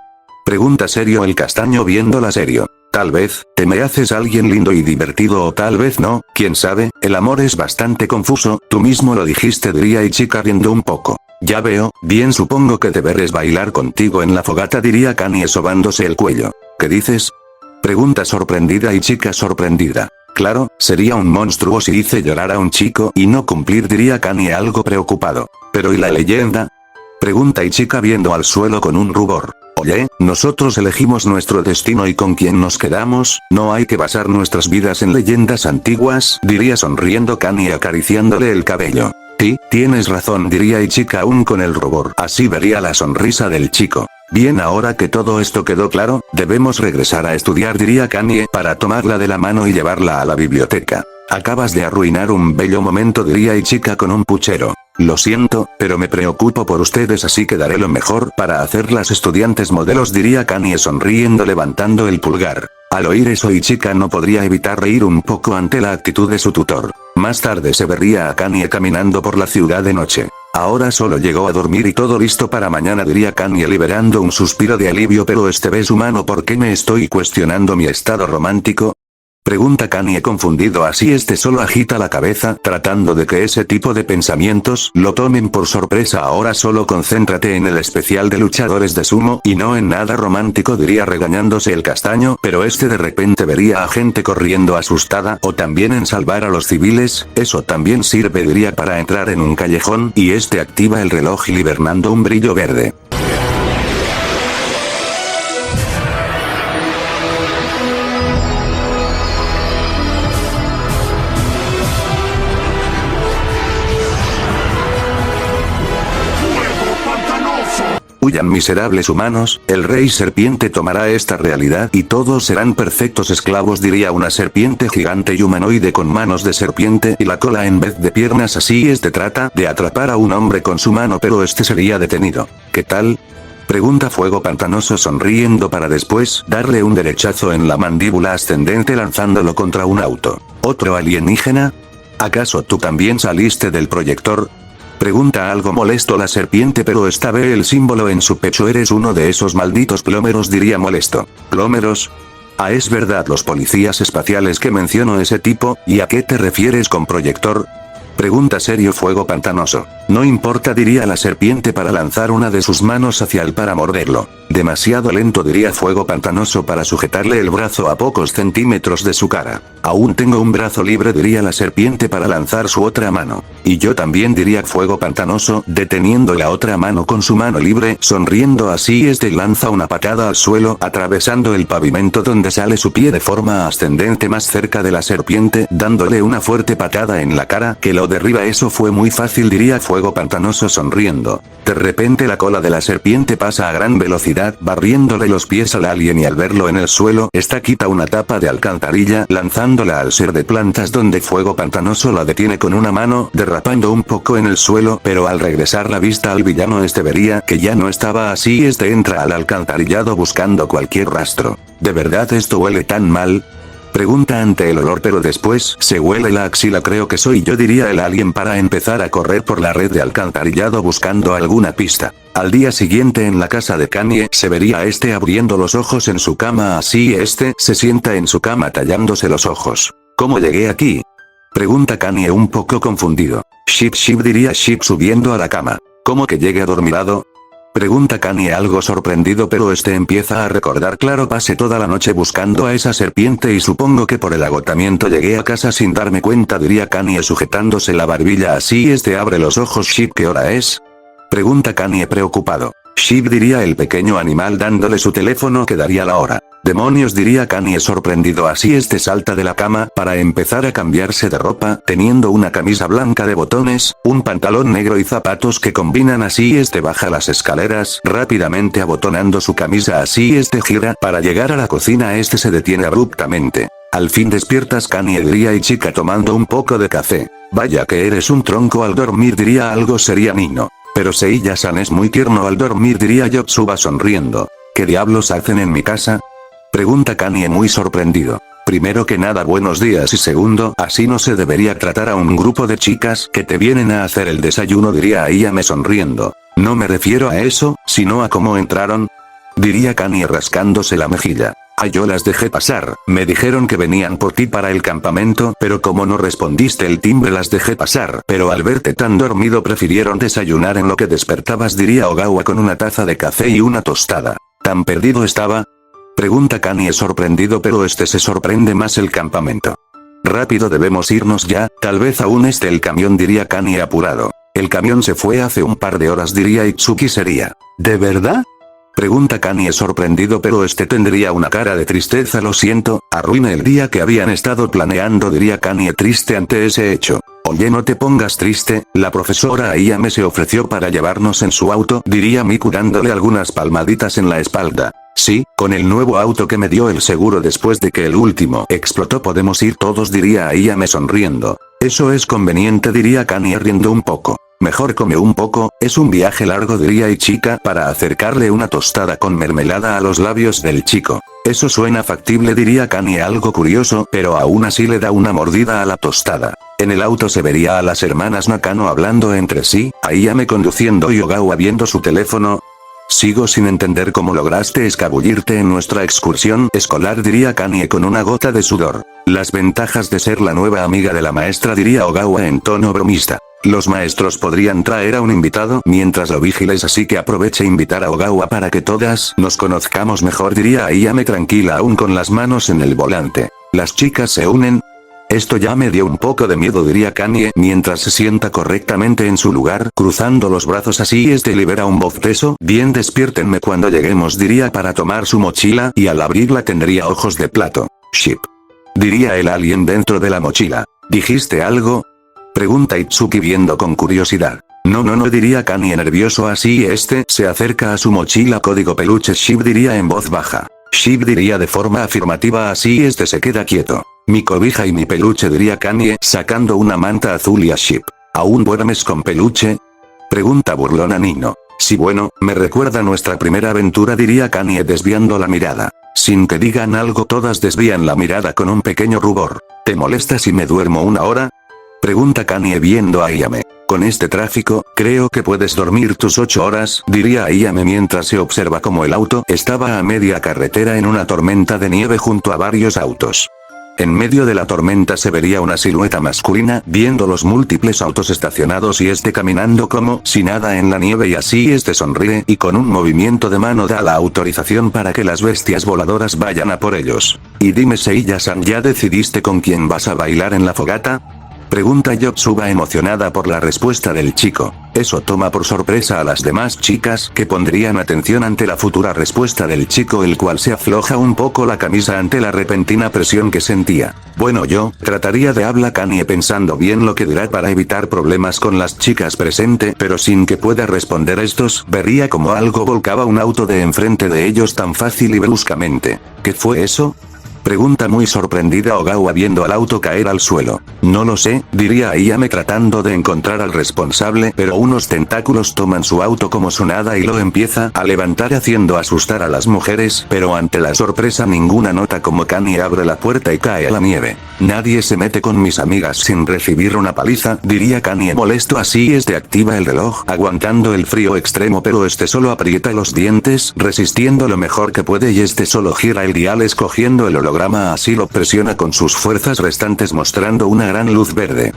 Pregunta serio el castaño viéndola serio. Tal vez, te me haces alguien lindo y divertido, o tal vez no, quién sabe, el amor es bastante confuso, tú mismo lo dijiste, diría Ichika riendo un poco. Ya veo, bien, supongo que deberás bailar contigo en la fogata, diría Kanye sobándose el cuello. ¿Qué dices? Pregunta sorprendida Ichika sorprendida. Claro, sería un monstruo si hice llorar a un chico y no cumplir, diría Kanye algo preocupado. ¿Pero y la leyenda? Pregunta Ichika viendo al suelo con un rubor. Oye, nosotros elegimos nuestro destino y con quién nos quedamos, no hay que basar nuestras vidas en leyendas antiguas, diría sonriendo Kanye acariciándole el cabello. Sí, tienes razón, diría Ichika aún con el rubor. Así vería la sonrisa del chico. Bien, ahora que todo esto quedó claro, debemos regresar a estudiar, diría Kanye para tomarla de la mano y llevarla a la biblioteca. Acabas de arruinar un bello momento, diría Ichika con un puchero. Lo siento, pero me preocupo por ustedes, así que daré lo mejor para hacerlas estudiantes modelos, diría Kanye sonriendo levantando el pulgar. Al oír eso, Ichika no podría evitar reír un poco ante la actitud de su tutor. Más tarde se vería a Kanye caminando por la ciudad de noche. Ahora solo llegó a dormir y todo listo para mañana, diría Kanye liberando un suspiro de alivio. Pero este ves humano, ¿por qué me estoy cuestionando mi estado romántico? Pregunta Kanye confundido, así solo agita la cabeza tratando de que ese tipo de pensamientos lo tomen por sorpresa. Ahora solo concéntrate en el especial de luchadores de sumo y no en nada romántico, diría regañándose el castaño, pero de repente vería a gente corriendo asustada, o también en salvar a los civiles, eso también sirve, diría para entrar en un callejón y activa el reloj liberando un brillo verde. Huyan miserables humanos, el rey serpiente tomará esta realidad y todos serán perfectos esclavos, diría una serpiente gigante y humanoide con manos de serpiente y la cola en vez de piernas. Así trata de atrapar a un hombre con su mano, pero sería detenido. ¿Qué tal? Pregunta Fuego Pantanoso sonriendo para después darle un derechazo en la mandíbula ascendente lanzándolo contra un auto. ¿Otro alienígena? ¿Acaso tú también saliste del proyector? Pregunta algo molesto la serpiente, pero ve el símbolo en su pecho. Eres uno de esos malditos plómeros, diría molesto. ¿Plómeros? Ah, es verdad, los policías espaciales que mencionó ese tipo. ¿Y a qué te refieres con proyector? Pregunta serio Fuego Pantanoso. No importa, diría la serpiente para lanzar una de sus manos hacia él para morderlo. Demasiado lento, diría Fuego Pantanoso para sujetarle el brazo a pocos centímetros de su cara. Aún tengo un brazo libre, diría la serpiente para lanzar su otra mano. Y yo también, diría Fuego Pantanoso, deteniendo la otra mano con su mano libre, sonriendo así lanza una patada al suelo atravesando el pavimento donde sale su pie de forma ascendente más cerca de la serpiente, dándole una fuerte patada en la cara que lo derriba. Eso fue muy fácil, diría Fuego Pantanoso sonriendo. De repente la cola de la serpiente pasa a gran velocidad barriéndole los pies al alien y al verlo en el suelo quita una tapa de alcantarilla lanzándola al ser de plantas donde Fuego Pantanoso la detiene con una mano derrapando un poco en el suelo, pero al regresar la vista al villano vería que ya no estaba así. Entra al alcantarillado buscando cualquier rastro. ¿De verdad esto huele tan mal? Pregunta ante el olor, pero después se huele la axila. Creo que soy yo, diría el alien para empezar a correr por la red de alcantarillado buscando alguna pista. Al día siguiente en la casa de Kanye se vería a abriendo los ojos en su cama, así se sienta en su cama tallándose los ojos. ¿Cómo llegué aquí? Pregunta Kanye un poco confundido. Ship, diría Ship subiendo a la cama. ¿Cómo que llegué adormilado? Pregunta Kanye algo sorprendido, pero empieza a recordar. Claro, pasé toda la noche buscando a esa serpiente y supongo que por el agotamiento llegué a casa sin darme cuenta, diría Kanye sujetándose la barbilla así. Abre los ojos. Ship, ¿qué hora es? Pregunta Kanye preocupado. Ship, diría el pequeño animal dándole su teléfono que daría la hora. Demonios, diría Kanye sorprendido así. Salta de la cama para empezar a cambiarse de ropa, teniendo una camisa blanca de botones, un pantalón negro y zapatos que combinan así. Baja las escaleras rápidamente abotonando su camisa así. Gira para llegar a la cocina. Se detiene abruptamente. Al fin despiertas, Kanye, diría Ichika tomando un poco de café. Vaya que eres un tronco al dormir, diría algo sería Nino. Pero Seiya-san es muy tierno al dormir, diría Yotsuba sonriendo. ¿Qué diablos hacen en mi casa? Pregunta Kanye muy sorprendido. Primero que nada, buenos días, y segundo, así no se debería tratar a un grupo de chicas que te vienen a hacer el desayuno, diría Ayame sonriendo. No me refiero a eso, sino a cómo entraron, diría Kanye rascándose la mejilla. Yo las dejé pasar, me dijeron que venían por ti para el campamento, pero como no respondiste el timbre las dejé pasar, pero al verte tan dormido prefirieron desayunar en lo que despertabas, diría Ogawa con una taza de café y una tostada. ¿Tan perdido estaba? Pregunta Kanye sorprendido, pero se sorprende más el campamento. Rápido, debemos irnos ya, tal vez aún el camión, diría Kanye apurado. El camión se fue hace un par de horas, diría Itsuki seria. ¿De verdad? Pregunta Kanye sorprendido, pero tendría una cara de tristeza. Lo siento, arruiné el día que habían estado planeando, diría Kanye triste ante ese hecho. Oye, no te pongas triste, la profesora Ayame se ofreció para llevarnos en su auto, diría Miku dándole algunas palmaditas en la espalda. Sí, con el nuevo auto que me dio el seguro después de que el último explotó podemos ir todos, diría Ayame sonriendo. Eso es conveniente, diría Kanye riendo un poco. Mejor come un poco, es un viaje largo diría Ichika para acercarle una tostada con mermelada a los labios del chico. Eso suena factible diría Kanye algo curioso, pero aún así le da una mordida a la tostada. En el auto se vería a las hermanas Nakano hablando entre sí, Ayame conduciendo y Ogawa viendo su teléfono. Sigo sin entender cómo lograste escabullirte en nuestra excursión escolar diría Kanye con una gota de sudor. Las ventajas de ser la nueva amiga de la maestra diría Ogawa en tono bromista. Los maestros podrían traer a un invitado mientras lo vigiles así que aproveche invitar a Ogawa para que todas nos conozcamos mejor diría Ayame tranquila aún con las manos en el volante. Las chicas se unen. Esto ya me dio un poco de miedo diría Kanye mientras se sienta correctamente en su lugar cruzando los brazos así libera un bostezo. Bien despiértenme cuando lleguemos diría para tomar su mochila y al abrirla tendría ojos de plato. Ship. Diría el alien dentro de la mochila. ¿Dijiste algo? Pregunta Itsuki viendo con curiosidad. No diría Kanye nervioso así se acerca a su mochila código peluche Ship diría en voz baja. Ship diría de forma afirmativa así se queda quieto. Mi cobija y mi peluche diría Kanye sacando una manta azul y a Ship. ¿Aún duermes con peluche? Pregunta burlona Nino. Sí bueno, me recuerda nuestra primera aventura diría Kanye desviando la mirada. Sin que digan algo todas desvían la mirada con un pequeño rubor. ¿Te molesta si me duermo una hora? Pregunta Kanye viendo a Ayame. Con este tráfico, creo que puedes dormir tus 8 horas, diría Ayame mientras se observa como el auto estaba a media carretera en una tormenta de nieve junto a varios autos. En medio de la tormenta se vería una silueta masculina viendo los múltiples autos estacionados y caminando como si nada en la nieve y así sonríe y con un movimiento de mano da la autorización para que las bestias voladoras vayan a por ellos. Y dime Seiya-san ¿ya decidiste con quién vas a bailar en la fogata? Pregunta Yotsuba emocionada por la respuesta del chico. Eso toma por sorpresa a las demás chicas que pondrían atención ante la futura respuesta del chico el cual se afloja un poco la camisa ante la repentina presión que sentía. Bueno yo, trataría de hablar Kanye pensando bien lo que dirá para evitar problemas con las chicas presente pero sin que pueda responder a estos vería como algo volcaba un auto de enfrente de ellos tan fácil y bruscamente. ¿Qué fue eso? Pregunta muy sorprendida Ogawa viendo al auto caer al suelo. No lo sé, diría Ayame tratando de encontrar al responsable pero unos tentáculos toman su auto como su nada y lo empieza a levantar haciendo asustar a las mujeres pero ante la sorpresa ninguna nota como Kanye abre la puerta y cae a la nieve. Nadie se mete con mis amigas sin recibir una paliza, diría Kanye molesto así activa el reloj aguantando el frío extremo pero solo aprieta los dientes resistiendo lo mejor que puede y solo gira el dial escogiendo el holograma así lo presiona con sus fuerzas restantes mostrando una gran luz verde.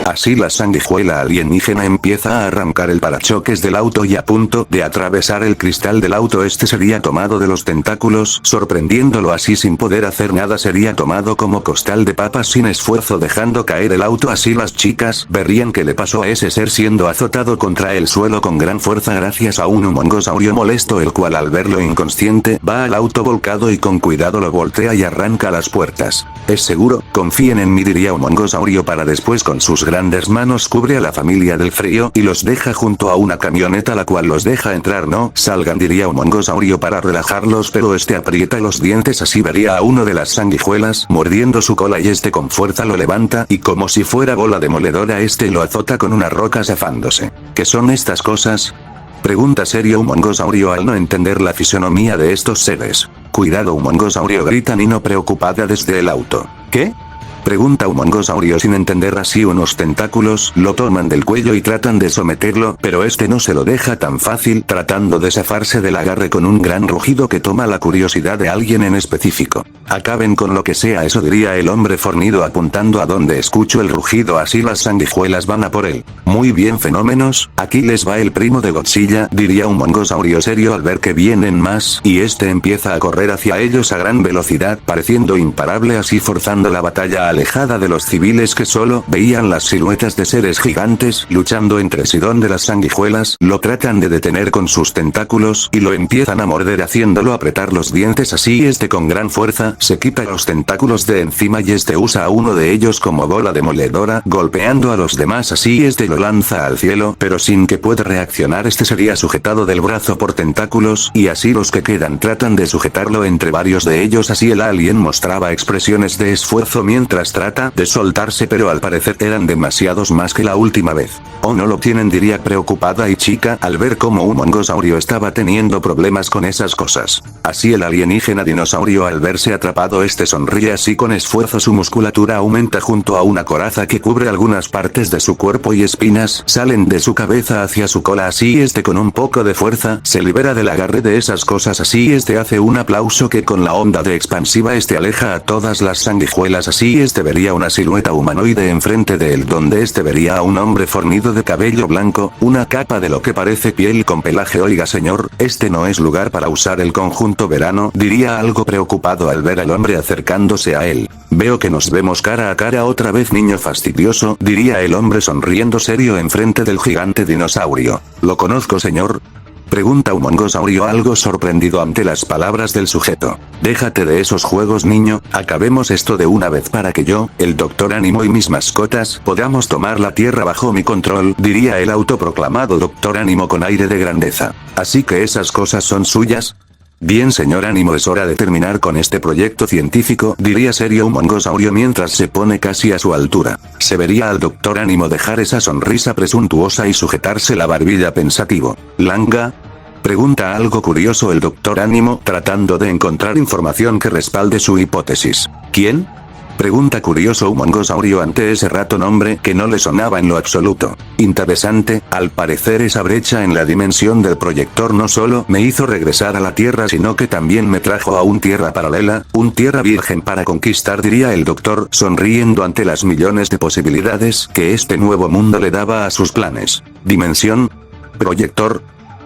Así la sanguijuela alienígena empieza a arrancar el parachoques del auto y a punto de atravesar el cristal del auto sería tomado de los tentáculos sorprendiéndolo así sin poder hacer nada sería tomado como costal de papas sin esfuerzo dejando caer el auto así las chicas verían que le pasó a ese ser siendo azotado contra el suelo con gran fuerza gracias a un humongosaurio molesto el cual al verlo inconsciente va al auto volcado y con cuidado lo voltea y arranca las puertas. Es seguro, confíen en mí diría humongosaurio para después con sus grandes manos cubre a la familia del frío y los deja junto a una camioneta la cual los deja entrar no salgan diría humongosaurio para relajarlos pero aprieta los dientes así vería a uno de las sanguijuelas mordiendo su cola y con fuerza lo levanta y como si fuera bola demoledora lo azota con una roca zafándose. ¿Qué son estas cosas? Pregunta serio humongosaurio al no entender la fisonomía de estos seres. Cuidado humongosaurio grita Nino preocupada desde el auto. ¿Qué? Pregunta humongosaurio sin entender así unos tentáculos lo toman del cuello y tratan de someterlo pero no se lo deja tan fácil tratando de zafarse del agarre con un gran rugido que toma la curiosidad de alguien en específico. Acaben con lo que sea eso diría el hombre fornido apuntando a donde escucho el rugido así las sanguijuelas van a por él. Muy bien fenómenos, aquí les va el primo de Godzilla diría humongosaurio serio al ver que vienen más y empieza a correr hacia ellos a gran velocidad pareciendo imparable así forzando la batalla alejada de los civiles que solo veían las siluetas de seres gigantes luchando entre sí, donde las sanguijuelas lo tratan de detener con sus tentáculos y lo empiezan a morder haciéndolo apretar los dientes. Así con gran fuerza se quita los tentáculos de encima y usa a uno de ellos como bola demoledora golpeando a los demás. Así lo lanza al cielo, pero sin que pueda reaccionar. Sería sujetado del brazo por tentáculos y así los que quedan tratan de sujetarlo entre varios de ellos. Así el alien mostraba expresiones de esfuerzo mientras trata de soltarse, pero al parecer eran demasiados más que la última vez. ¿O no lo tienen?, diría preocupada y chica al ver cómo un mongosaurio estaba teniendo problemas con esas cosas. Así el alienígena dinosaurio al verse atrapado sonríe así con esfuerzo. Su musculatura aumenta junto a una coraza que cubre algunas partes de su cuerpo y espinas salen de su cabeza hacia su cola. Así con un poco de fuerza se libera del agarre de esas cosas. Así hace un aplauso que con la onda de expansiva aleja a todas las sanguijuelas. Así vería una silueta humanoide enfrente de él, donde vería a un hombre fornido de cabello blanco, una capa de lo que parece piel con pelaje. Oiga señor, no es lugar para usar el conjunto verano, diría algo preocupado al ver al hombre acercándose a él. Veo que nos vemos cara a cara otra vez, niño fastidioso, diría el hombre sonriendo serio enfrente del gigante dinosaurio. ¿Lo conozco señor?, pregunta un mongosaurio algo sorprendido ante las palabras del sujeto. Déjate de esos juegos niño, acabemos esto de una vez para que yo, el Dr. Ánimo y mis mascotas podamos tomar la tierra bajo mi control, diría el autoproclamado Dr. Ánimo con aire de grandeza. ¿Así que esas cosas son suyas? Bien señor Ánimo, es hora de terminar con este proyecto científico, diría serio un mongosaurio mientras se pone casi a su altura. Se vería al Dr. Ánimo dejar esa sonrisa presuntuosa y sujetarse la barbilla pensativo. ¿Langa?, pregunta algo curioso el Dr. Ánimo tratando de encontrar información que respalde su hipótesis. ¿Quién?, pregunta curioso un mongosaurio ante ese rato nombre que no le sonaba en lo absoluto. Interesante, al parecer esa brecha en la dimensión del proyector no solo me hizo regresar a la Tierra, sino que también me trajo a un tierra paralela, un tierra virgen para conquistar, diría el doctor sonriendo ante las millones de posibilidades que este nuevo mundo le daba a sus planes. ¿Dimensión? ¿Proyector?,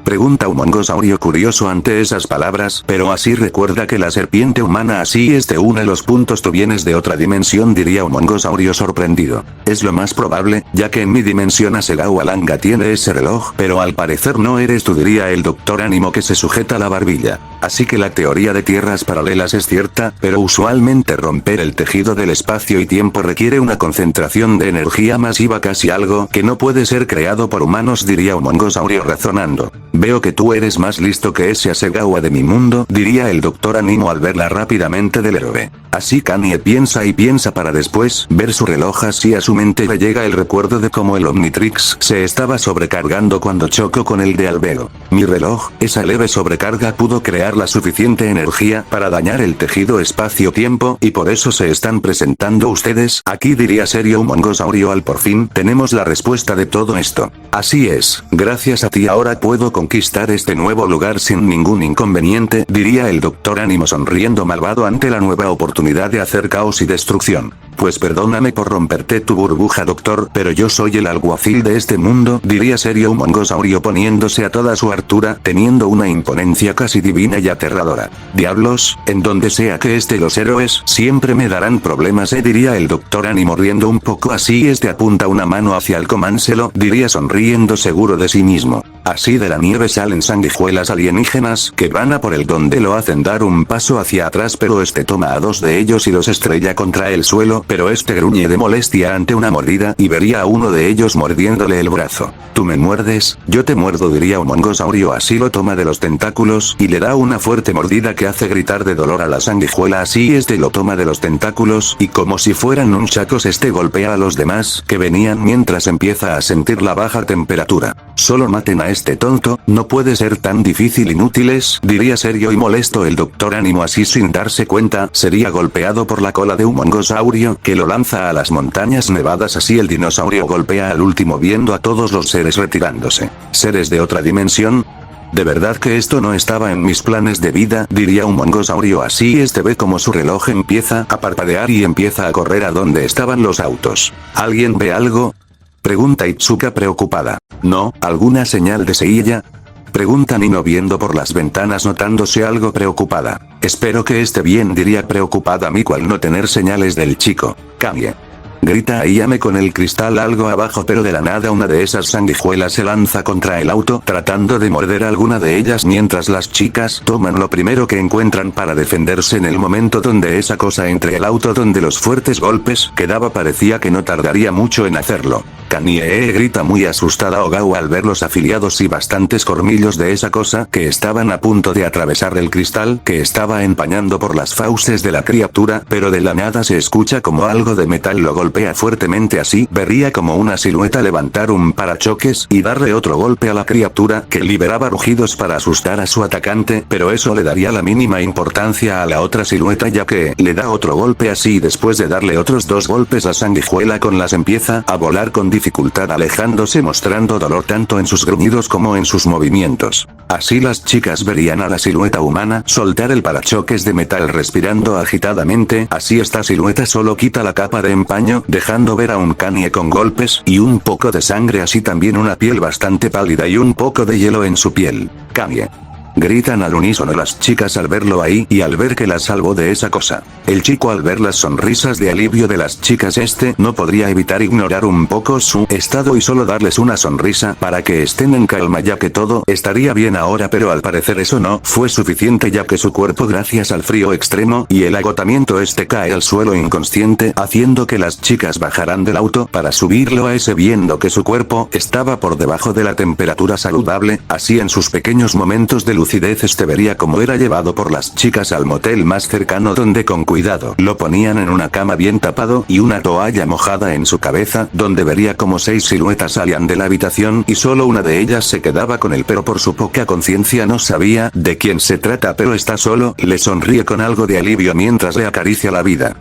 pregunta un mongosaurio curioso ante esas palabras, pero así recuerda que la serpiente humana así une los puntos. Tú vienes de otra dimensión, diría un mongosaurio sorprendido. Es lo más probable, ya que en mi dimensión Asegao Alanga tiene ese reloj, pero al parecer no eres tú, diría el Dr. Ánimo que se sujeta la barbilla. Así que la teoría de tierras paralelas es cierta, pero usualmente romper el tejido del espacio y tiempo requiere una concentración de energía masiva, casi algo que no puede ser creado por humanos, diría un mongosaurio razonando. Veo que tú eres más listo que ese Asegao de mi mundo, diría el Dr. Ánimo al verla rápidamente del héroe. Así Kanye piensa y piensa para después ver su reloj. Así a su mente le llega el recuerdo de cómo el Omnitrix se estaba sobrecargando cuando chocó con el de Albero. Mi reloj, esa leve sobrecarga pudo crear la suficiente energía para dañar el tejido espacio-tiempo y por eso se están presentando ustedes aquí, diría serio un mongosaurio al por fin tenemos la respuesta de todo esto. Así es, gracias a ti ahora puedo conquistar este nuevo lugar sin ningún inconveniente, diría el Dr. Ánimo sonriendo malvado ante la nueva oportunidad de hacer caos y destrucción. Pues perdóname por romperte tu burbuja doctor, pero yo soy el alguacil de este mundo, diría serio un mongosaurio poniéndose a toda su altura, teniendo una imponencia casi divina y aterradora. Diablos, en donde sea que los héroes siempre me darán problemas, diría el Dr. Ánimo riendo un poco. Así apunta una mano hacia el cománselo, diría sonriendo seguro de sí mismo. Así de la nieve salen sanguijuelas alienígenas que van a por él, donde lo hacen dar un paso hacia atrás, pero toma a dos de ellos y los estrella contra el suelo, pero gruñe de molestia ante una mordida y vería a uno de ellos mordiéndole el brazo. ¿Tú me muerdes? Yo te muerdo, diría un mongosaurio. Así lo toma de los tentáculos y le da una fuerte mordida que hace gritar de dolor a la sanguijuela. Así lo toma de los tentáculos y como si fueran nunchakos golpea a los demás que venían mientras empieza a sentir la baja temperatura. Solo maten a este tonto, no puede ser tan difícil, inútiles, diría serio y molesto el Dr. Ánimo. Así sin darse cuenta, sería golpeado por la cola de un mongosaurio que lo lanza a las montañas nevadas. Así el dinosaurio golpea al último viendo a todos los seres retirándose. ¿Seres de otra dimensión? De verdad que esto no estaba en mis planes de vida, diría un mongosaurio. Así ve como su reloj empieza a parpadear y empieza a correr a donde estaban los autos. ¿Alguien ve algo?, pregunta Itsuka preocupada. ¿No, alguna señal de Seiya? Pregunta Nino viendo por las ventanas notándose algo preocupada. Espero que esté bien, diría preocupada Miku al no tener señales del chico. Kanye. Grita Ayame con el cristal algo abajo, pero de la nada una de esas sanguijuelas se lanza contra el auto tratando de morder a alguna de ellas mientras las chicas toman lo primero que encuentran para defenderse en el momento donde esa cosa entre el auto donde los fuertes golpes que daba parecía que no tardaría mucho en hacerlo. Kanye grita muy asustada Ogao al ver los afiliados y bastantes colmillos de esa cosa que estaban a punto de atravesar el cristal que estaba empañando por las fauces de la criatura, pero de la nada se escucha como algo de metal lo golpea fuertemente, así vería como una silueta levantar un parachoques y darle otro golpe a la criatura que liberaba rugidos para asustar a su atacante, pero eso le daría la mínima importancia a la otra silueta ya que le da otro golpe así después de darle otros dos golpes la sanguijuela con las empieza a volar con dificultad alejándose mostrando dolor tanto en sus gruñidos como en sus movimientos. Así las chicas verían a la silueta humana soltar el parachoques de metal respirando agitadamente, así esta silueta solo quita la capa de empaño dejando ver a un Kanye con golpes y un poco de sangre, así también una piel bastante pálida y un poco de hielo en su piel. Kanye. Gritan al unísono las chicas al verlo ahí y al ver que la salvó de esa cosa. El chico al ver las sonrisas de alivio de las chicas no podría evitar ignorar un poco su estado y solo darles una sonrisa para que estén en calma ya que todo estaría bien ahora, pero al parecer eso no fue suficiente ya que su cuerpo gracias al frío extremo y el agotamiento cae al suelo inconsciente haciendo que las chicas bajaran del auto para subirlo a viendo que su cuerpo estaba por debajo de la temperatura saludable, así en sus pequeños momentos de lucidez vería cómo era llevado por las chicas al motel más cercano donde con cuidado lo ponían en una cama bien tapado y una toalla mojada en su cabeza donde vería como 6 siluetas salían de la habitación y solo una de ellas se quedaba con él, pero por su poca conciencia no sabía de quién se trata, pero está solo, le sonríe con algo de alivio mientras le acaricia la vida.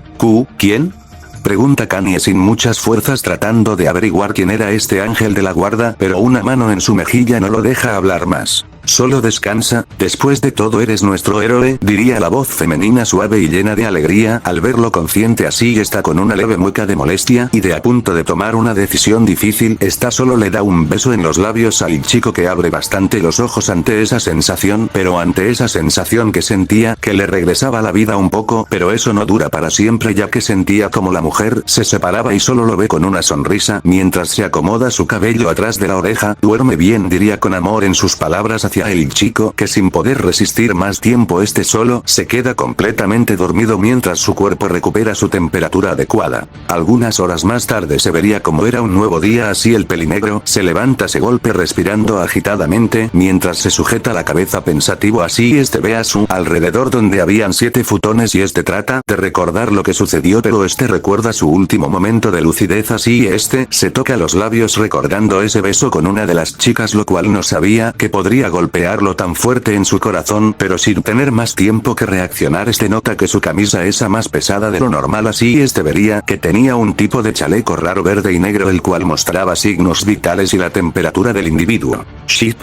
¿Quién? Pregunta Kanye sin muchas fuerzas tratando de averiguar quién era este ángel de la guarda, pero una mano en su mejilla no lo deja hablar más. Solo descansa, después de todo eres nuestro héroe, diría la voz femenina suave y llena de alegría al verlo consciente así está con una leve mueca de molestia y de a punto de tomar una decisión difícil, solo le da un beso en los labios al chico que abre bastante los ojos ante esa sensación, pero ante esa sensación que sentía que le regresaba la vida un poco, pero eso no dura para siempre ya que sentía como la mujer se separaba y solo lo ve con una sonrisa mientras se acomoda su cabello atrás de la oreja, duerme bien diría con amor en sus palabras hacia el chico que sin poder resistir más tiempo solo se queda completamente dormido mientras su cuerpo recupera su temperatura adecuada. Algunas horas más tarde se vería como era un nuevo día así el pelinegro se levanta se golpe respirando agitadamente mientras se sujeta la cabeza pensativo así ve a su alrededor donde habían 7 futones y trata de recordar lo que sucedió pero recuerda su último momento de lucidez así se toca los labios recordando ese beso con una de las chicas lo cual no sabía que podría golpearlo tan fuerte en su corazón, pero sin tener más tiempo que reaccionar nota que su camisa más pesada de lo normal así vería que tenía un tipo de chaleco raro verde y negro el cual mostraba signos vitales y la temperatura del individuo. ¿Ship?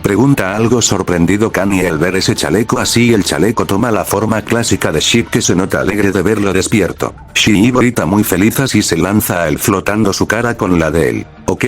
Pregunta algo sorprendido Kanye al ver ese chaleco así el chaleco toma la forma clásica de Ship que se nota alegre de verlo despierto. Ship grita muy feliz así se lanza a él flotando su cara con la de él. Ok,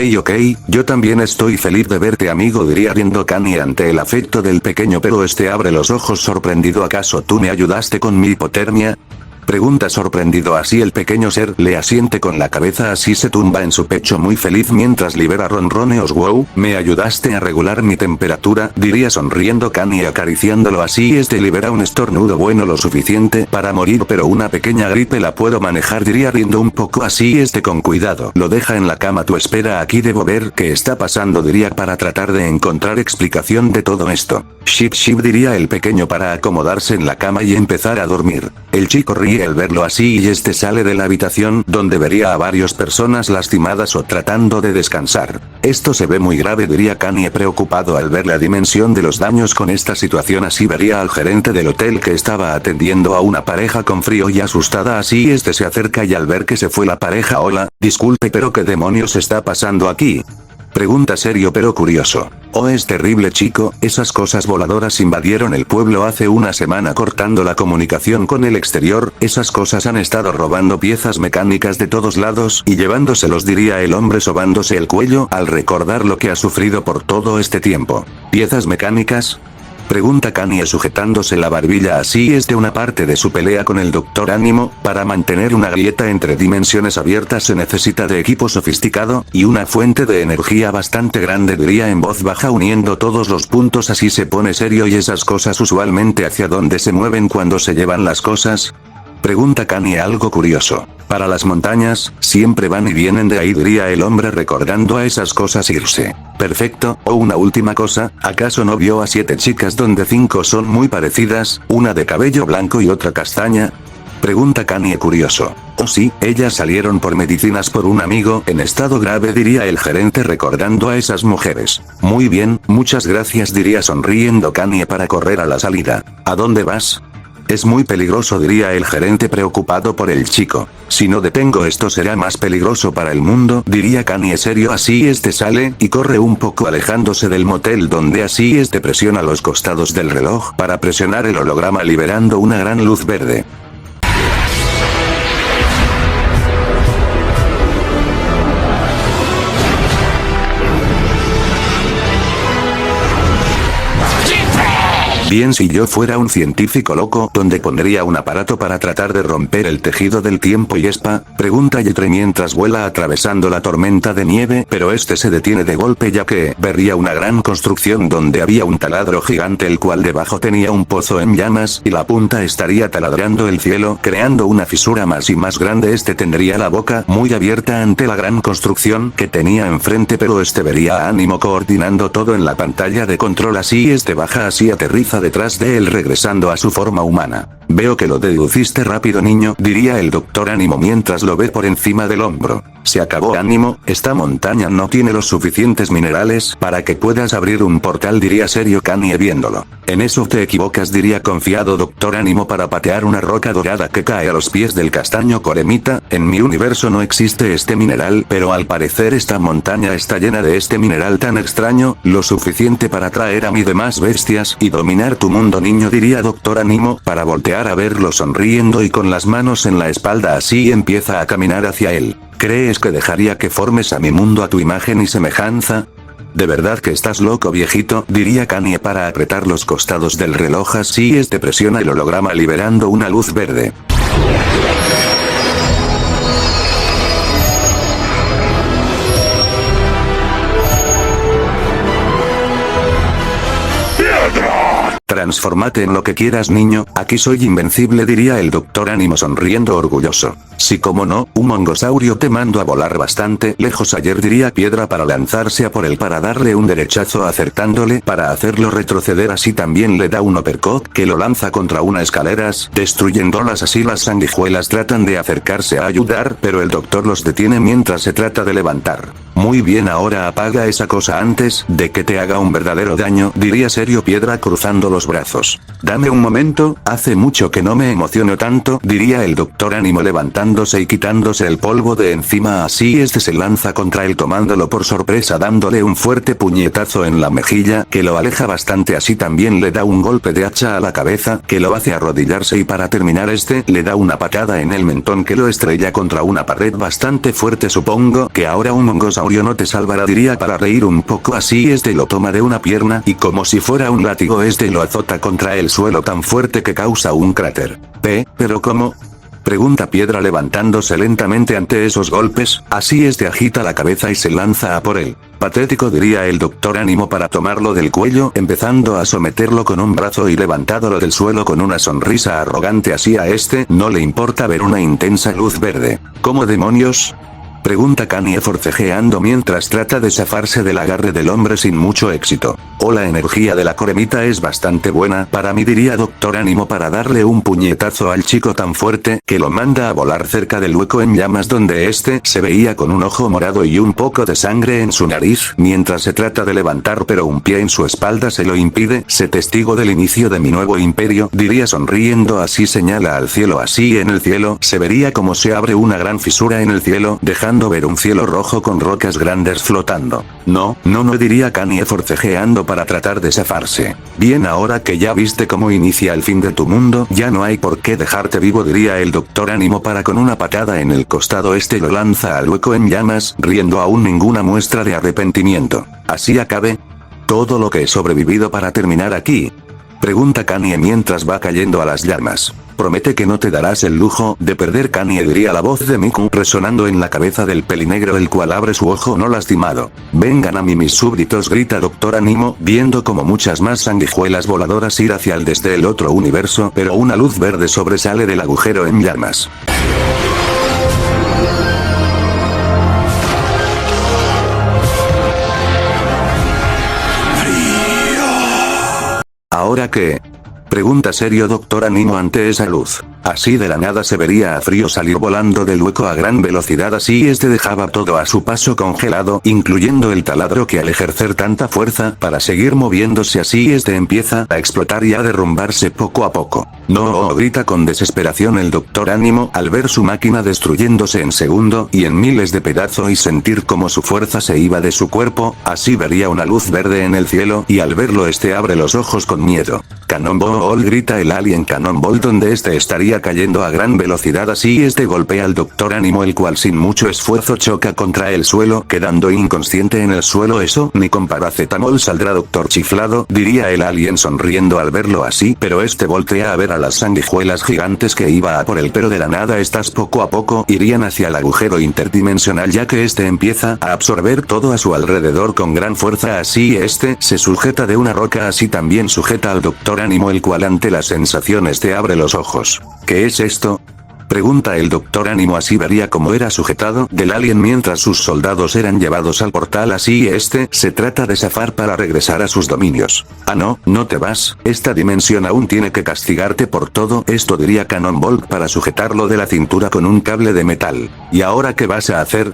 yo también estoy feliz de verte amigo diría riendo Kanye ante el afecto del pequeño pero abre los ojos sorprendido ¿acaso tú me ayudaste con mi hipotermia? Pregunta sorprendido así el pequeño ser le asiente con la cabeza así se tumba en su pecho muy feliz mientras libera ronroneos wow, me ayudaste a regular mi temperatura, diría sonriendo Kanye acariciándolo así libera un estornudo bueno lo suficiente para morir pero una pequeña gripe la puedo manejar diría riendo un poco así con cuidado, lo deja en la cama tú espera aquí debo ver qué está pasando diría para tratar de encontrar explicación de todo esto. Ship diría el pequeño para acomodarse en la cama y empezar a dormir. El chico ríe al verlo así y sale de la habitación donde vería a varias personas lastimadas o tratando de descansar. Esto se ve muy grave diría Kanye preocupado al ver la dimensión de los daños con esta situación así vería al gerente del hotel que estaba atendiendo a una pareja con frío y asustada así se acerca y al ver que se fue la pareja hola, disculpe pero qué demonios está pasando aquí. Pregunta serio pero curioso. Oh, es terrible, chico, esas cosas voladoras invadieron el pueblo hace una semana cortando la comunicación con el exterior, esas cosas han estado robando piezas mecánicas de todos lados y llevándoselos, diría el hombre sobándose el cuello al recordar lo que ha sufrido por todo este tiempo. ¿Piezas mecánicas? Pregunta Kanye sujetándose la barbilla. Así es, de una parte de su pelea con el Dr. Ánimo, para mantener una grieta entre dimensiones abiertas se necesita de equipo sofisticado, y una fuente de energía bastante grande, diría en voz baja uniendo todos los puntos. Así se pone serio. ¿Y esas cosas usualmente hacia dónde se mueven cuando se llevan las cosas? Pregunta Kanye algo curioso. Para las montañas, siempre van y vienen de ahí, diría el hombre recordando a esas cosas irse. Perfecto. O una última cosa, ¿acaso no vio a 7 chicas donde 5 son muy parecidas, una de cabello blanco y otra castaña? Pregunta Kanye curioso. Oh sí, ellas salieron por medicinas por un amigo en estado grave, diría el gerente recordando a esas mujeres. Muy bien, muchas gracias, diría sonriendo Kanye para correr a la salida. ¿A dónde vas? Es muy peligroso, diría el gerente preocupado por el chico. Si no detengo esto será más peligroso para el mundo, diría Kanye serio. Así sale y corre un poco alejándose del motel donde así presiona los costados del reloj para presionar el holograma liberando una gran luz verde. Bien, si yo fuera un científico loco, ¿dónde pondría un aparato para tratar de romper el tejido del tiempo y pregunta Yetre mientras vuela atravesando la tormenta de nieve, pero se detiene de golpe ya que vería una gran construcción donde había un taladro gigante el cual debajo tenía un pozo en llamas y la punta estaría taladrando el cielo creando una fisura más y más grande. Tendría la boca muy abierta ante la gran construcción que tenía enfrente, pero vería a Ánimo coordinando todo en la pantalla de control. Así baja, así aterriza detrás de él regresando a su forma humana. Veo que lo deduciste rápido, niño, diría el Dr. Ánimo mientras lo ve por encima del hombro. Se acabó, Ánimo, esta montaña no tiene los suficientes minerales para que puedas abrir un portal, diría serio Kanye viéndolo. En eso te equivocas, diría confiado Dr. Ánimo para patear una roca dorada que cae a los pies del castaño Coremita. En mi universo no existe este mineral, pero al parecer esta montaña está llena de este mineral tan extraño, lo suficiente para atraer a mis demás bestias y dominar tu mundo, niño, diría Dr. Ánimo para voltear a verlo sonriendo y con las manos en la espalda. Así empieza a caminar hacia él. ¿Crees que dejaría que formes a mi mundo a tu imagen y semejanza? ¿De verdad que estás loco, viejito?, diría Kanye para apretar los costados del reloj. Así presiona el holograma liberando una luz verde. Transformate en lo que quieras, niño, aquí soy invencible, diría el Dr. Ánimo sonriendo orgulloso. Sí, como no, un mongosaurio te mando a volar bastante lejos ayer, diría Piedra para lanzarse a por él para darle un derechazo acertándole para hacerlo retroceder. Así también le da un uppercut que lo lanza contra unas escaleras, destruyéndolas. Así las sanguijuelas tratan de acercarse a ayudar, pero el doctor los detiene mientras se trata de levantar. Muy bien, ahora apaga esa cosa antes de que te haga un verdadero daño, diría serio Piedra cruzando los brazos. Dame un momento, hace mucho que no me emociono tanto, diría el Dr. Ánimo levantándose y quitándose el polvo de encima. Así se lanza contra él tomándolo por sorpresa dándole un fuerte puñetazo en la mejilla que lo aleja bastante. Así también le da un golpe de hacha a la cabeza que lo hace arrodillarse y para terminar le da una patada en el mentón que lo estrella contra una pared bastante fuerte. Supongo que ahora un mongosaurio no te salvará, diría para reír un poco. Así lo toma de una pierna y como si fuera un látigo lo azota contra el suelo tan fuerte que causa un cráter. ¿Pero cómo? Pregunta Piedra levantándose lentamente ante esos golpes. Así agita la cabeza y se lanza a por él. Patético, diría el Dr. Ánimo para tomarlo del cuello empezando a someterlo con un brazo y levantándolo del suelo con una sonrisa arrogante. Así a no le importa ver una intensa luz verde. ¿Cómo demonios? Pregunta Kanye forcejeando mientras trata de zafarse del agarre del hombre sin mucho éxito. La energía de la Coremita es bastante buena para mí, diría Dr. Ánimo para darle un puñetazo al chico tan fuerte que lo manda a volar cerca del hueco en llamas donde se veía con un ojo morado y un poco de sangre en su nariz mientras se trata de levantar, pero un pie en su espalda se lo impide. Sé testigo del inicio de mi nuevo imperio, diría sonriendo. Así señala al cielo. Así en el cielo se vería como se abre una gran fisura en el cielo dejando esperando ver un cielo rojo con rocas grandes flotando. No diría Kanye forcejeando para tratar de zafarse. Bien, ahora que ya viste cómo inicia el fin de tu mundo, ya no hay por qué dejarte vivo, diría el Doctor Ánimo para con una patada en el costado lo lanza al hueco en llamas, riendo aún ninguna muestra de arrepentimiento. ¿Así acabe? ¿Todo lo que he sobrevivido para terminar aquí? Pregunta Kanye mientras va cayendo a las llamas. Promete que no te darás el lujo de perder, Kanye, diría la voz de Miku resonando en la cabeza del pelinegro, el cual abre su ojo no lastimado. Vengan a mí mis súbditos, grita Doctor Ánimo, viendo como muchas más sanguijuelas voladoras ir hacia él desde el otro universo, pero una luz verde sobresale del agujero en llamas. ¿Ahora qué? Pregunta serio Doctor Ánimo ante esa luz. Así de la nada se vería a Frío salir volando del hueco a gran velocidad, así dejaba todo a su paso congelado, incluyendo el taladro que al ejercer tanta fuerza para seguir moviéndose así empieza a explotar y a derrumbarse poco a poco. No, grita con desesperación el Doctor Ánimo al ver su máquina destruyéndose en segundo y en miles de pedazos y sentir como su fuerza se iba de su cuerpo. Así vería una luz verde en el cielo y al verlo abre los ojos con miedo. Cannonball, grita el alien Cannonball, donde estaría cayendo a gran velocidad, así golpea al Doctor Ánimo, el cual sin mucho esfuerzo choca contra el suelo, quedando inconsciente en el suelo. Eso ni con paracetamol saldrá, Doctor chiflado, diría el alien sonriendo al verlo así, pero voltea a ver a las sanguijuelas gigantes que iba a por él, pero de la nada estas poco a poco irían hacia el agujero interdimensional, ya que empieza a absorber todo a su alrededor con gran fuerza. Así se sujeta de una roca, así también sujeta al Doctor Ánimo, el cual ante las sensaciones abre los ojos. ¿Qué es esto? Pregunta el Doctor Ánimo, así vería cómo era sujetado del alien mientras sus soldados eran llevados al portal. Así se trata de zafar para regresar a sus dominios. Ah, no te vas, esta dimensión aún tiene que castigarte por todo esto, diría Cannonball para sujetarlo de la cintura con un cable de metal. ¿Y ahora qué vas a hacer?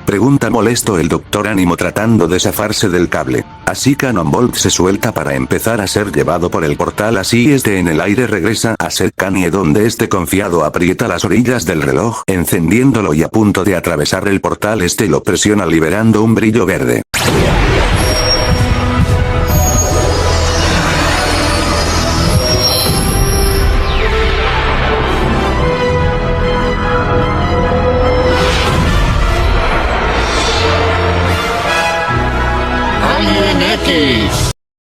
Pregunta molesto el Doctor Ánimo tratando de zafarse del cable. Así Cannonball se suelta para empezar a ser llevado por el portal. Así en el aire regresa a ser Kanye, donde confiado aprieta las orillas del reloj encendiéndolo y a punto de atravesar el portal lo presiona liberando un brillo verde.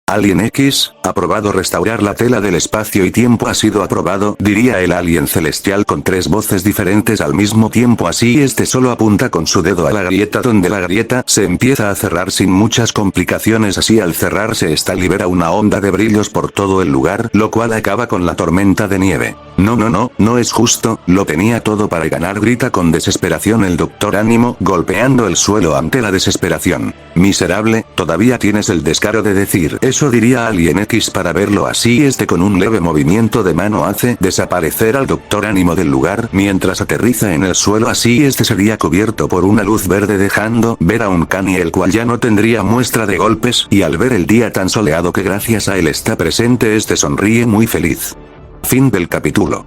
Alien X, aprobado. Restaurar la tela del espacio y tiempo ha sido aprobado, diría el alien celestial con tres voces diferentes al mismo tiempo. Así solo apunta con su dedo a la grieta, donde la grieta se empieza a cerrar sin muchas complicaciones. Así al cerrarse libera una onda de brillos por todo el lugar, lo cual acaba con la tormenta de nieve. No es justo, lo tenía todo para ganar, grita con desesperación el Doctor Ánimo, golpeando el suelo ante la desesperación. Miserable, todavía tienes el descaro de decir eso, diría Alien X para verlo así. Con un leve movimiento de mano hace desaparecer al Doctor Ánimo del lugar mientras aterriza en el suelo. Así sería cubierto por una luz verde, dejando ver a un Kanye el cual ya no tendría muestra de golpes, y al ver el día tan soleado que gracias a él está presente sonríe muy feliz. Fin del capítulo.